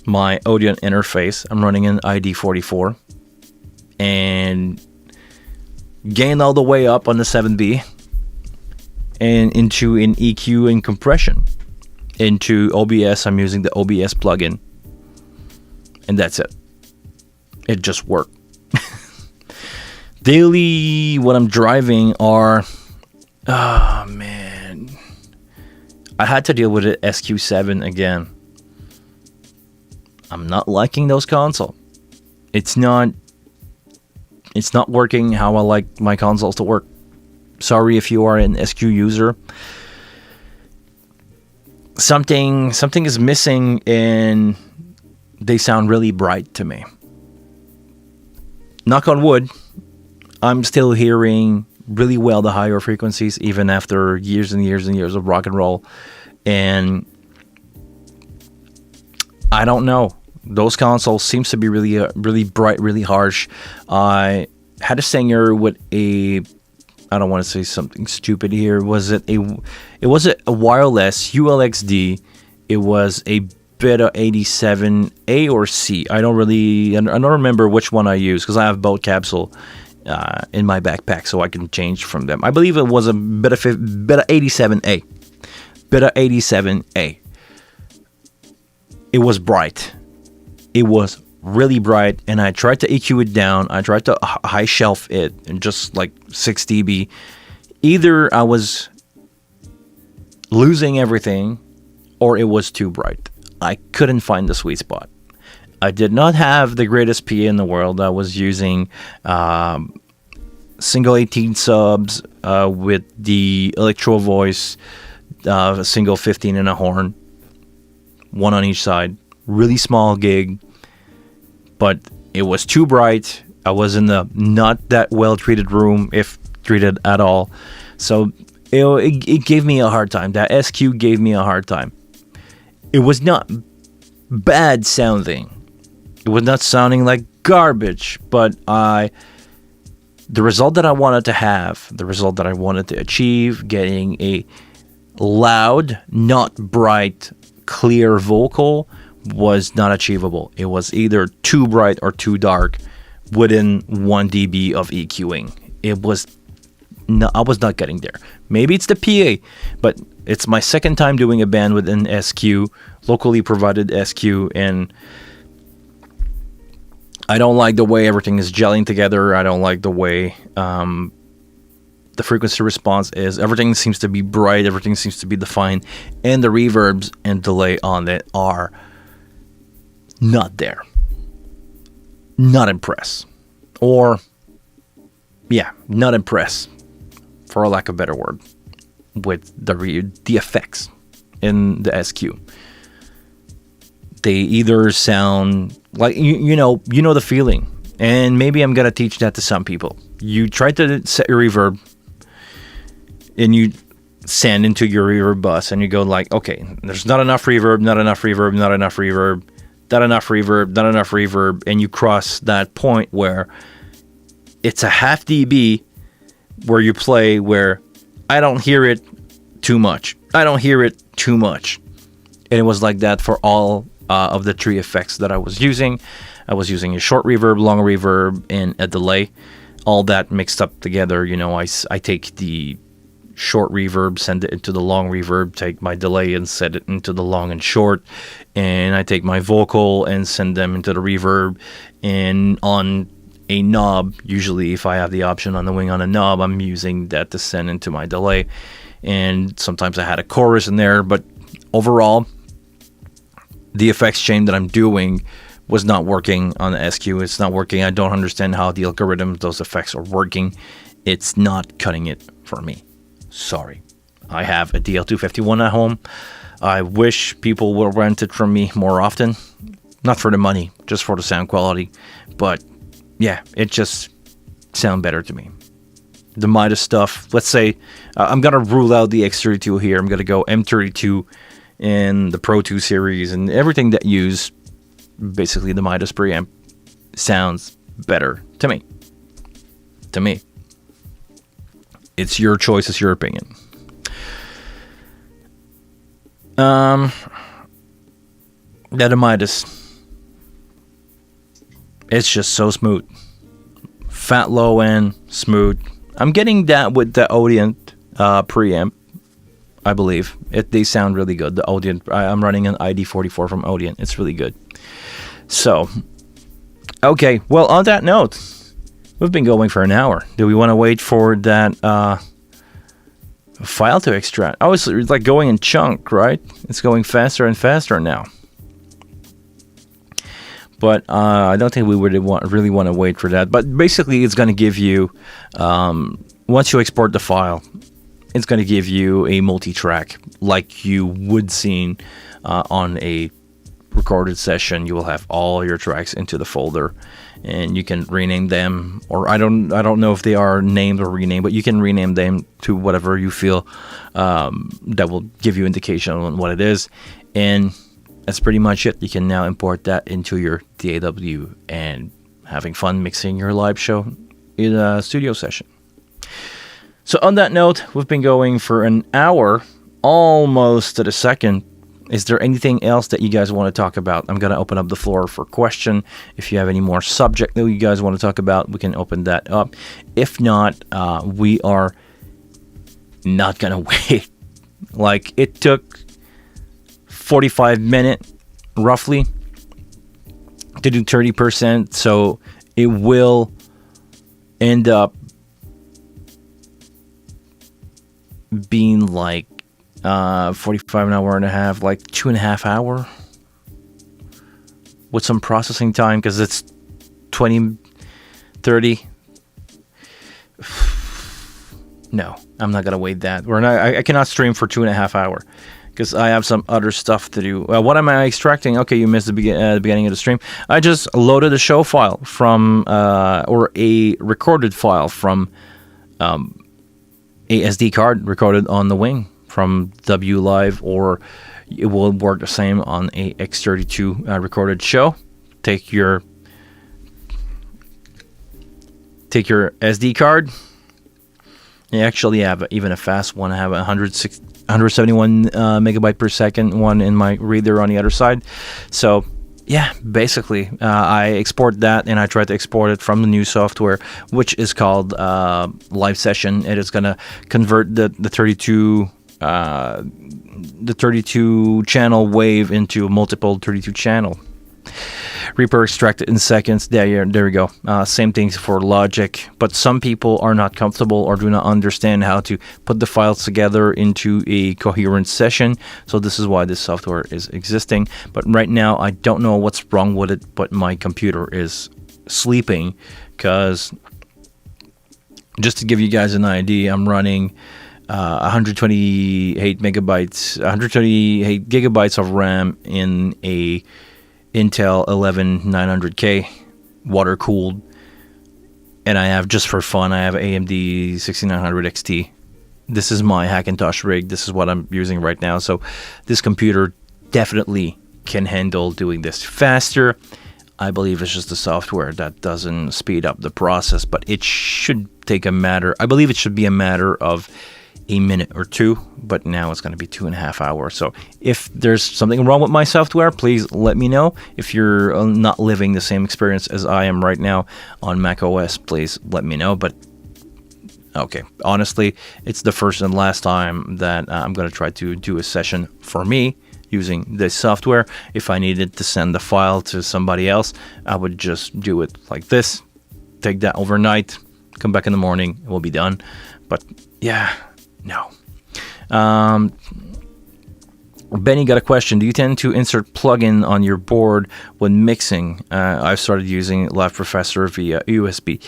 my audio interface. I'm running an ID44 and gain all the way up on the 7B and into an EQ and compression. Into OBS, I'm using the OBS plugin. And that's it. It just worked. Daily, what I'm driving are... Oh, man. I had to deal with it SQ7 again. I'm not liking those console. It's not working how I like my consoles to work. Sorry if you are an SQ user. Something is missing and they sound really bright to me. Knock on wood, I'm still hearing really well the higher frequencies even after years and years and years of rock and roll. And I don't know. Those consoles seems to be really bright, really harsh. I had a singer with a... I don't want to say something stupid here. It wasn't a wireless ULXD. It was a Beta 87A or C. I don't remember which one I used because I have both capsule in my backpack, so I can change from them. I believe it was a Beta 87A. Beta 87A. It was bright. It was really bright, and I tried to EQ it down. I tried to high shelf it and just like 6 dB. Either I was losing everything or it was too bright. I couldn't find the sweet spot. I did not have the greatest PA in the world. I was using single 18 subs with the Electro Voice, single 15 and a horn, one on each side. Really small gig. But it was too bright. I was in the not that well treated room, if treated at all. So it gave me a hard time. That SQ gave me a hard time. It was not bad sounding. It was not sounding like garbage. But the result that I wanted to have, the result that I wanted to achieve, getting a loud, not bright, clear vocal, was not achievable. It was either too bright or too dark within 1 dB of EQing. I was not getting there. Maybe it's the PA, but it's my second time doing a band with an SQ, locally provided SQ, and I don't like the way everything is gelling together. I don't like the way the frequency response is everything seems to be bright, everything seems to be defined, and the reverbs and delay on it are not there. Not impressed. Or, yeah, not impressed, for a lack of a better word, with the effects in the SQ. They either sound like, you know the feeling. And maybe I'm going to teach that to some people. You try to set your reverb, and you send into your reverb bus, and you go like, okay, there's not enough reverb, not enough reverb, not enough reverb, not enough reverb, not enough reverb, and you cross that point where it's a half dB where you play where I don't hear it too much. I don't hear it too much. And it was like that for all of the 3 effects that I was using. I was using a short reverb, long reverb, and a delay. All that mixed up together. I take the short reverb, send it into the long reverb, take my delay and set it into the long and short, and I take my vocal and send them into the reverb. And on a knob, usually if I have the option on the wing on a knob, I'm using that to send into my delay. And sometimes I had a chorus in there, but overall, the effects chain that I'm doing was not working on the SQ. It's not working. I don't understand how the algorithms, those effects are working. It's not cutting it for me. Sorry. I have a DL251 at home. I wish people would rent it from me more often. Not for the money, just for the sound quality. But yeah, it just sounds better to me. The Midas stuff, let's say, I'm going to rule out the X32 here. I'm going to go M32 in the Pro 2 series, and everything that use basically the Midas preamp sounds better to me. To me. It's your choice, it's your opinion. That Midas, it's just so smooth. Fat low end, smooth. I'm getting that with the Audient preamp, I believe. They sound really good. The Audient, I'm running an ID44 from Audient. It's really good. So, okay. Well, on that note, we've been going for an hour. Do we want to wait for that file to extract? Oh, it's like going in chunk, right? It's going faster and faster now. But I don't think we would really want to wait for that. But basically, it's going to give you, once you export the file, it's going to give you a multi-track like you would see on a recorded session. You will have all your tracks into the folder, and you can rename them, or I don't know if they are named or renamed, but you can rename them to whatever you feel that will give you indication on what it is. And that's pretty much it. You can now import that into your DAW and having fun mixing your live show in a studio session. So on that note, we've been going for an hour, almost to the second. Is there anything else that you guys want to talk about? I'm going to open up the floor for question. If you have any more subject that you guys want to talk about, we can open that up. If not, we are not going to wait. Like, it took 45 minutes, roughly, to do 30%. So it will end up being like 45 an hour and a half, like 2.5 hours with some processing time, because it's 20-30. No, I'm not gonna wait that. I cannot stream for 2.5 hours because I have some other stuff to do. What am I extracting? Okay, you missed the beginning of the stream. I just loaded a show file from or a recorded file from a SD card recorded on the wing from W Live, or it will work the same on a X32 recorded show. Take your SD card. You actually have even a fast one. I have a 171 megabyte per second one in my reader on the other side. So yeah, basically I export that, and I try to export it from the new software, which is called Live Session. It is gonna convert the 32 channel wave into multiple 32 channel. Reaper extracted in seconds. There we go. Same things for Logic. But some people are not comfortable or do not understand how to put the files together into a coherent session. So this is why this software is existing. But right now, I don't know what's wrong with it, but my computer is sleeping because, just to give you guys an idea, I'm running 128 gigabytes of RAM in a Intel 11900K water cooled, and I have, just for fun, I have AMD 6900 XT. This is my Hackintosh rig. This is what I'm using right now. So this computer definitely can handle doing this faster. I believe it's just the software that doesn't speed up the process, but it should take I believe it should be a matter of a minute or two, but now it's going to be 2.5 hours. So if there's something wrong with my software, please let me know. If you're not living the same experience as I am right now on Mac OS, please let me know. But okay, honestly, it's the first and last time that I'm going to try to do a session for me using this software. If I needed to send the file to somebody else, I would just do it like this, take that overnight, come back in the morning, it will be done. But yeah, no. Benny got a question. Do you tend to insert plugin on your board when mixing? I've started using Live Professor via USB.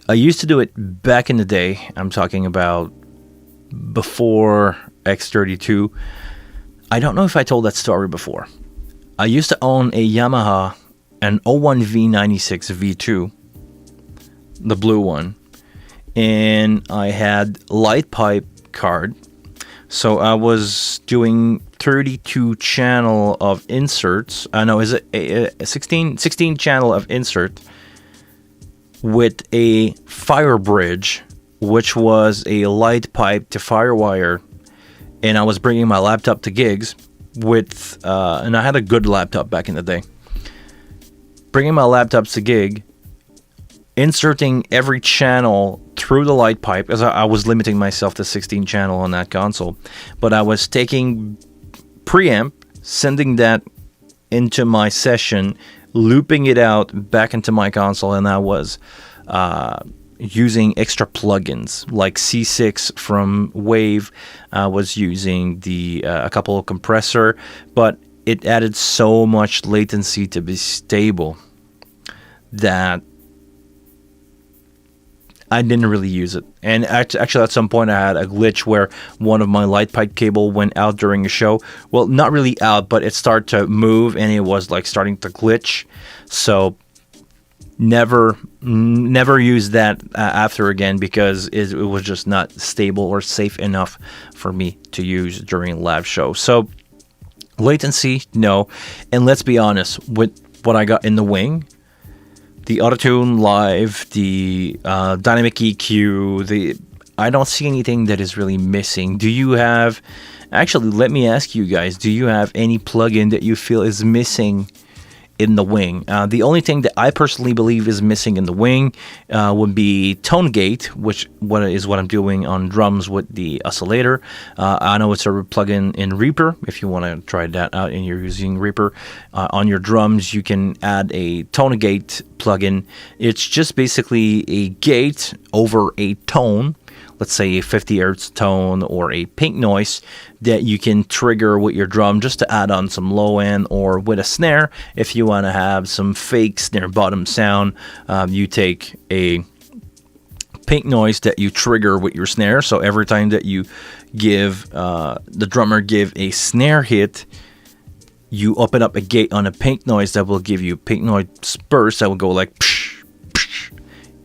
I used to do it back in the day. I'm talking about before X32. I don't know if I told that story before. I used to own a Yamaha, an 01V96 V2, the blue one, and I had light pipe card. So I was doing 32 channel of inserts. I know, is it a 16 channel of insert with a fire bridge, which was a light pipe to firewire. And I was bringing my laptop to gigs with, and I had a good laptop back in the day. Bringing my laptop to gig, inserting every channel through the light pipe, as I was limiting myself to 16 channel on that console. But I was taking preamp, sending that into my session, looping it out back into my console, and I was using extra plugins like C6 from Wave. I was using a couple of compressor, but it added so much latency to be stable that I didn't really use it. And actually at some point I had a glitch where one of my light pipe cable went out during a show. Well, not really out, but it started to move and it was like starting to glitch. So never use that after again, because it was just not stable or safe enough for me to use during live show. So latency, no. And let's be honest, with what I got in the wing, the Autotune Live, the Dynamic EQ, I don't see anything that is really missing. Do you have, actually, let me ask you guys, do you have any plugin that you feel is missing in the wing? The only thing that I personally believe is missing in the wing would be tone gate, which is what I'm doing on drums with the oscillator. I know it's a plugin in Reaper. If you want to try that out and you're using Reaper on your drums, you can add a tone gate plugin. It's just basically a gate over a tone, let's say a 50 hertz tone or a pink noise, that you can trigger with your drum just to add on some low end, or with a snare if you want to have some fake snare bottom sound. You take a pink noise that you trigger with your snare, so every time that you give the drummer give a snare hit, you open up a gate on a pink noise that will give you pink noise burst that will go like psh, psh,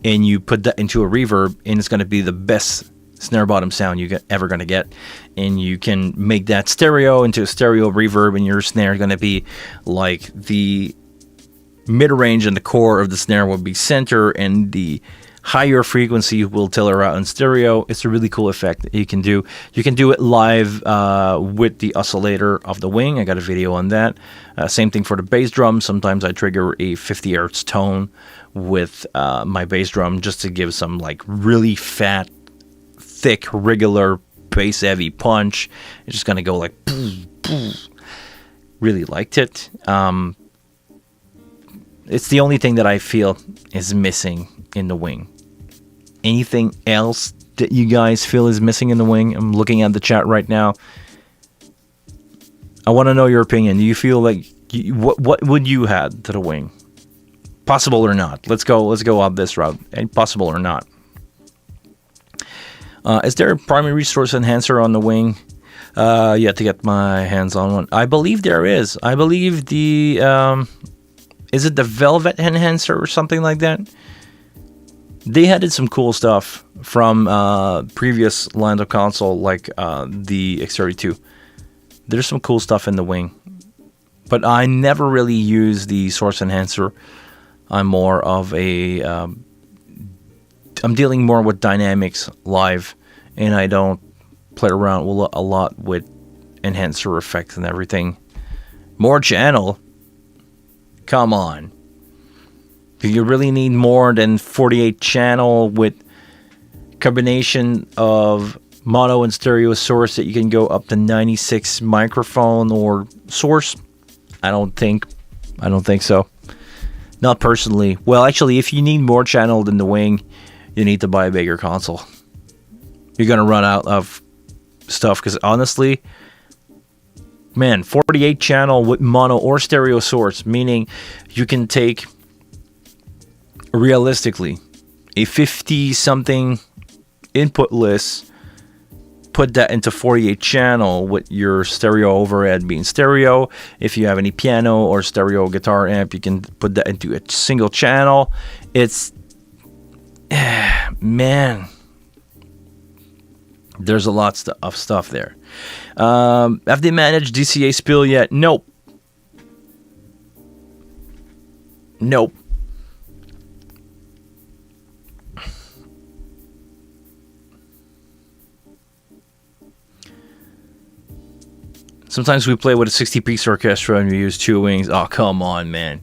and you put that into a reverb, and it's going to be the best snare bottom sound you're ever going to get. And you can make that stereo into a stereo reverb, and your snare is going to be like the mid-range and the core of the snare will be center, and the higher frequency will tailor out in stereo. It's a really cool effect that you can do. You can do it live with the oscillator of the wing. I got a video on that. Same thing for the bass drum. Sometimes I trigger a 50 hertz tone with my bass drum just to give some like really fat, thick, regular, bass heavy punch. It's just gonna go like boom, boom. Really liked it. It's the only thing that I feel is missing in the wing. Anything else that you guys feel is missing in the wing? I'm looking at the chat right now. I want to know your opinion. Do you feel like what would you add to the wing? Possible or not? Let's go out this route. Possible or not? Is there a primary resource enhancer on the wing? Yet to get my hands on one. I believe there is. I believe the is it the Velvet enhancer or something like that? They added some cool stuff from previous Lando console, like the X32. There's some cool stuff in the wing, but I never really use the source enhancer. I'm more of a I'm dealing more with dynamics live, and I don't play around a lot with enhancer effects and everything. More channel? Come on. Do you really need more than 48 channel with combination of mono and stereo source that you can go up to 96 microphone or source? I don't think so. Not personally. Well, actually, if you need more channel than the wing, you need to buy a bigger console. You're gonna run out of stuff, because honestly, man, 48 channel with mono or stereo source, meaning you can take realistically a 50 something input list, put that into 48 channel with your stereo overhead being stereo. If you have any piano or stereo guitar amp, you can put that into a single channel. It's man, there's a lot of stuff there. Have they managed DCA spill yet? Nope. Sometimes we play with a 60-piece orchestra and we use 2 wings. Oh, come on, man.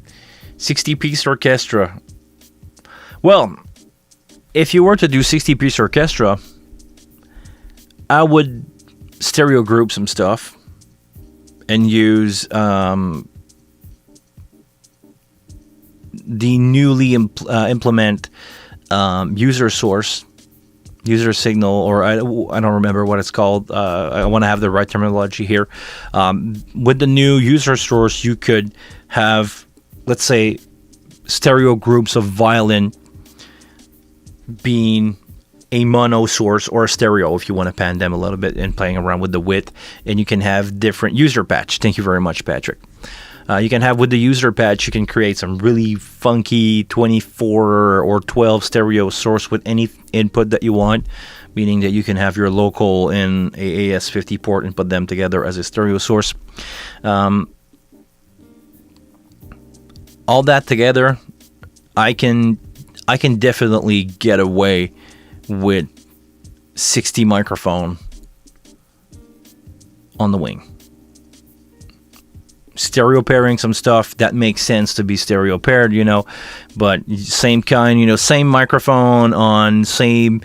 60-piece orchestra. Well, if you were to do 60-piece orchestra, I would stereo group some stuff and use the newly implement user source, user signal, or I don't remember what it's called. I want to have the right terminology here. With the new user source, you could have, let's say, stereo groups of violin being a mono source or a stereo, if you want to pan them a little bit and playing around with the width, and you can have different user patch. Thank you very much, Patrick. You can have with the user patch, you can create some really funky 24 or 12 stereo source with any input that you want, meaning that you can have your local and a AS50 port and put them together as a stereo source. All that together, I can definitely get away with 60 microphone on the wing. Stereo pairing some stuff that makes sense to be stereo paired, but same kind, same microphone on same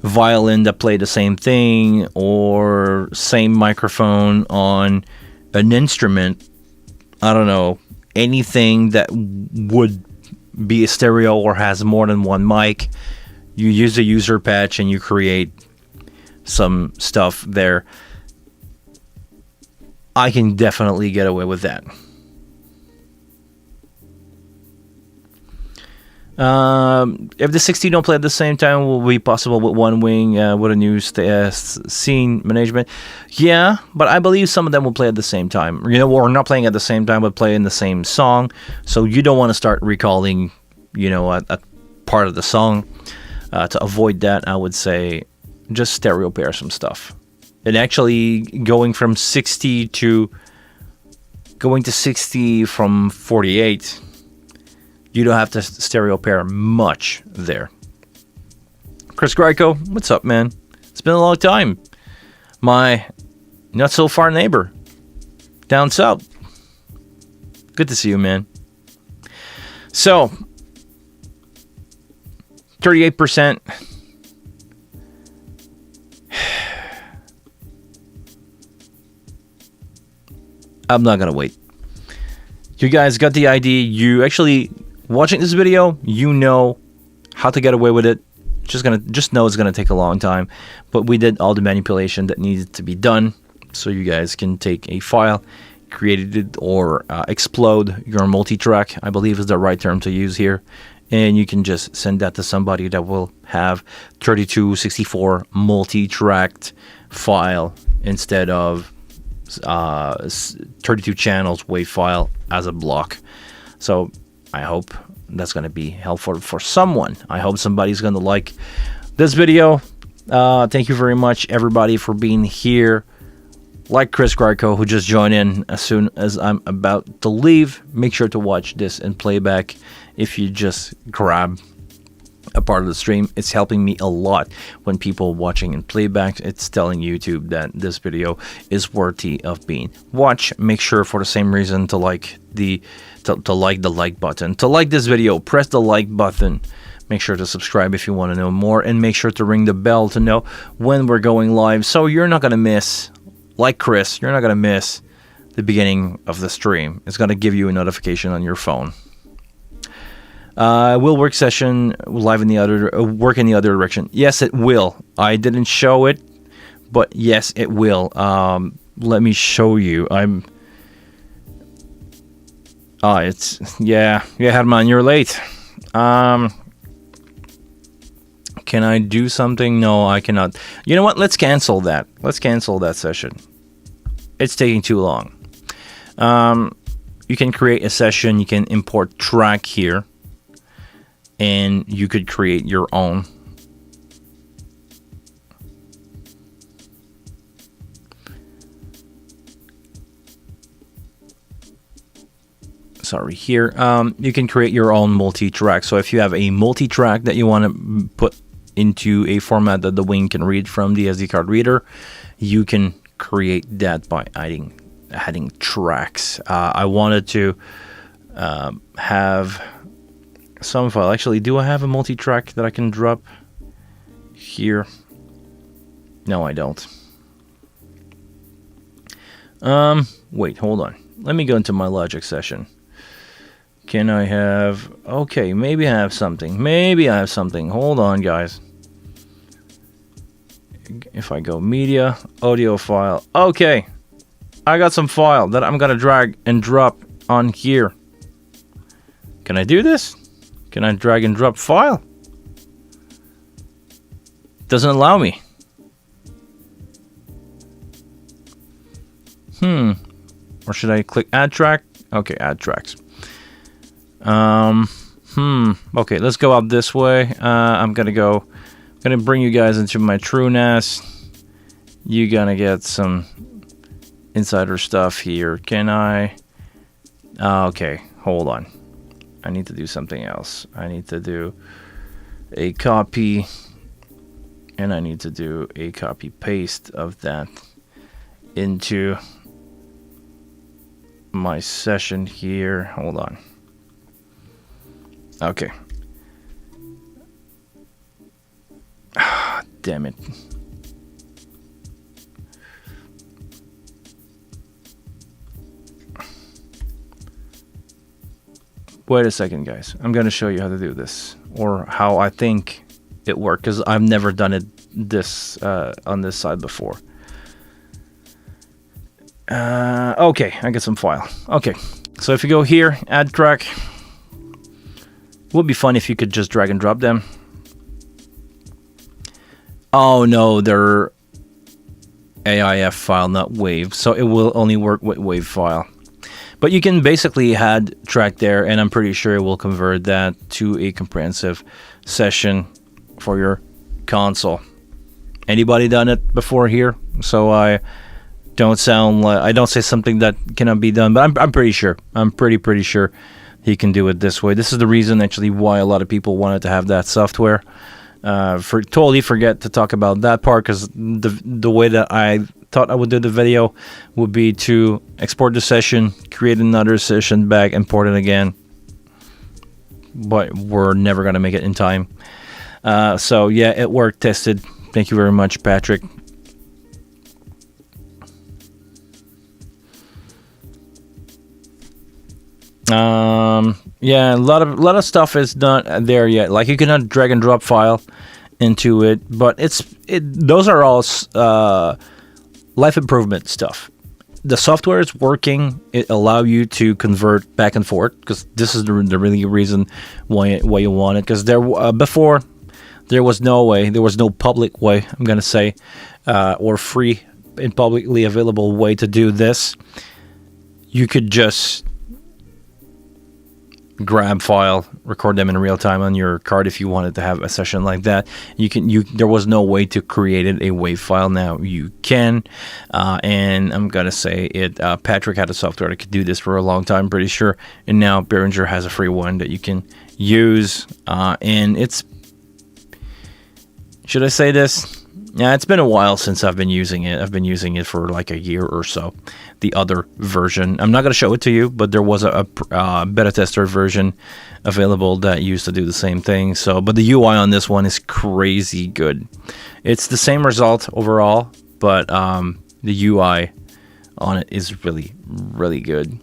violin that play the same thing, or same microphone on an instrument. I don't know, anything that would be a stereo or has more than one mic. You use a user patch and you create some stuff there. I can definitely get away with that. If the 60 don't play at the same time, will be possible with one wing with a new scene management. Yeah, but I believe some of them will play at the same time. Or not playing at the same time, but playing the same song. So you don't want to start recalling, a part of the song. To avoid that, I would say just stereo pair some stuff. And actually going to 60 from 48, you don't have to stereo pair much there. Chris Greco, what's up, man? It's been a long time. My not so far neighbor down south. Good to see you, man. So 38%. I'm not gonna wait. You guys got the idea. You actually watching this video, you know how to get away with it. Just know it's gonna take a long time, but we did all the manipulation that needed to be done, so you guys can take a file, create it, or explode your multi-track, I believe is the right term to use here, and you can just send that to somebody that will have 32, 64 multi-tracked file instead of 32 channels WAV file as a block. So I hope that's going to be helpful for someone. I hope somebody's going to like this video. Thank you very much, everybody, for being here. Like Chris Garco, who just joined in as soon as I'm about to leave. Make sure to watch this in playback if you just grab a part of the stream. It's helping me a lot when people watching in playback. It's telling YouTube that this video is worthy of being watched. Make sure, for the same reason, to like the like button. To like this video, press the like button. Make sure to subscribe if you want to know more, and make sure to ring the bell to know when we're going live, so you're not gonna miss, like Chris, you're not gonna miss the beginning of the stream. It's gonna give you a notification on your phone. Will work session live in the other work in the other direction? Yes, it will. I didn't show it, but yes, it will. Let me show you. Yeah, Herman, you're late. Can I do something? No, I cannot. You know what? Let's cancel that. Let's cancel that session. It's taking too long. You can create a session. You can import track here, and you could create your own. Sorry, here. You can create your own multi-track. So if you have a multi-track that you want to put into a format that the wing can read from the SD card reader, you can create that by adding tracks. I wanted to have some file. Actually, do I have a multi-track that I can drop here? No, I don't. Wait, hold on. Let me go into my Logic session. Can I have... Okay, maybe I have something. Maybe I have something. Hold on, guys. If I go media, audio file. Okay. I got some file that I'm gonna drag and drop on here. Can I do this? Can I drag and drop file? Doesn't allow me. Or should I click add track? Okay, add tracks. Okay, let's go out this way. I'm gonna bring you guys into my TrueNAS. You're gonna get some insider stuff here. Can I? Okay, hold on. I need to do something else. I need to do a copy, and I need to do a copy paste of that into my session here. Hold on. Okay. Damn it. Wait a second, guys. I'm going to show you how to do this, or how I think it worked, because I've never done it this on this side before. Okay, I get some file. Okay, so if you go here, add track. It would be fun if you could just drag and drop them. Oh no, they're AIF file, not WAV, so it will only work with WAV file. But you can basically add track there, and I'm pretty sure it will convert that to a comprehensive session for your console. Anybody done it before here? So I don't sound like I don't say something that cannot be done, but I'm pretty sure. I'm pretty sure he can do it this way. This is the reason actually why a lot of people wanted to have that software. Totally forget to talk about that part, because the way that I thought I would do the video would be to export the session, create another session back, import it again. But we're never gonna make it in time. So yeah, it worked. Tested. Thank you very much, Patrick. Yeah, a lot of stuff is not there yet. Like you cannot drag and drop file into it, but those are all life improvement stuff. The software is working. It allow you to convert back and forth, because this is the really reason why you want it. Because before there was no way, there was no public way, I'm gonna say, or free and publicly available way to do this. You could just grab file, record them in real time on your card if you wanted to have a session like that. There was no way to create a WAV file. Now you can, and I'm gonna say it. Patrick had a software that could do this for a long time, pretty sure, and now Behringer has a free one that you can use. And it's, should I say this? Yeah, it's been a while since I've been using it. I've been using it for like a year or so. The other version, I'm not going to show it to you, but there was a beta tester version available that used to do the same thing. So, but the UI on this one is crazy good. It's the same result overall, but the UI on it is really, really good.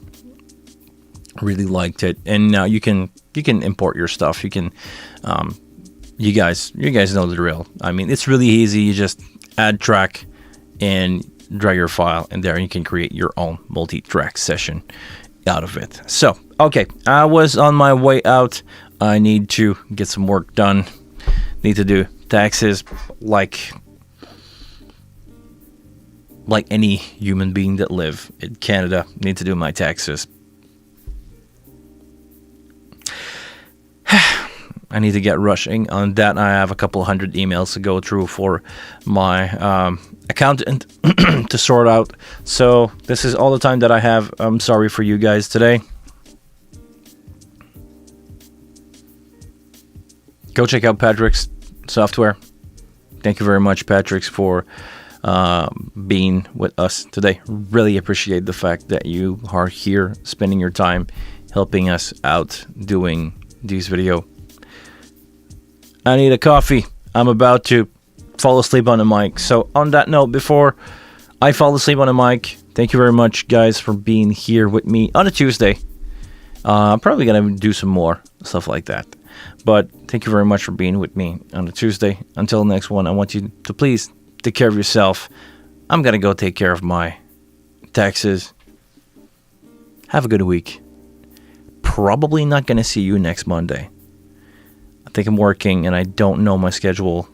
Really liked it, and now you can import your stuff. You can. You guys know the drill. I mean, it's really easy. You just add track and drag your file, and there you can create your own multi-track session out of it. So, okay, I was on my way out. I need to get some work done. Need to do taxes like any human being that live in Canada. Need to do my taxes. I need to get rushing on that. I have a couple hundred emails to go through for my accountant to sort out. So this is all the time that I have. I'm sorry for you guys today. Go check out Patrick's software. Thank you very much, Patrick, for being with us today. Really appreciate the fact that you are here, spending your time helping us out doing these videos. I need a coffee. I'm about to fall asleep on the mic. So on that note, before I fall asleep on the mic, thank you very much, guys, for being here with me on a Tuesday. I'm probably going to do some more stuff like that. But thank you very much for being with me on a Tuesday. Until the next one, I want you to please take care of yourself. I'm going to go take care of my taxes. Have a good week. Probably not going to see you next Monday. I think I'm working and I don't know my schedule,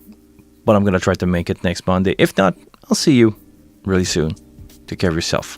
but I'm going to try to make it next Monday. If not, I'll see you really soon. Take care of yourself.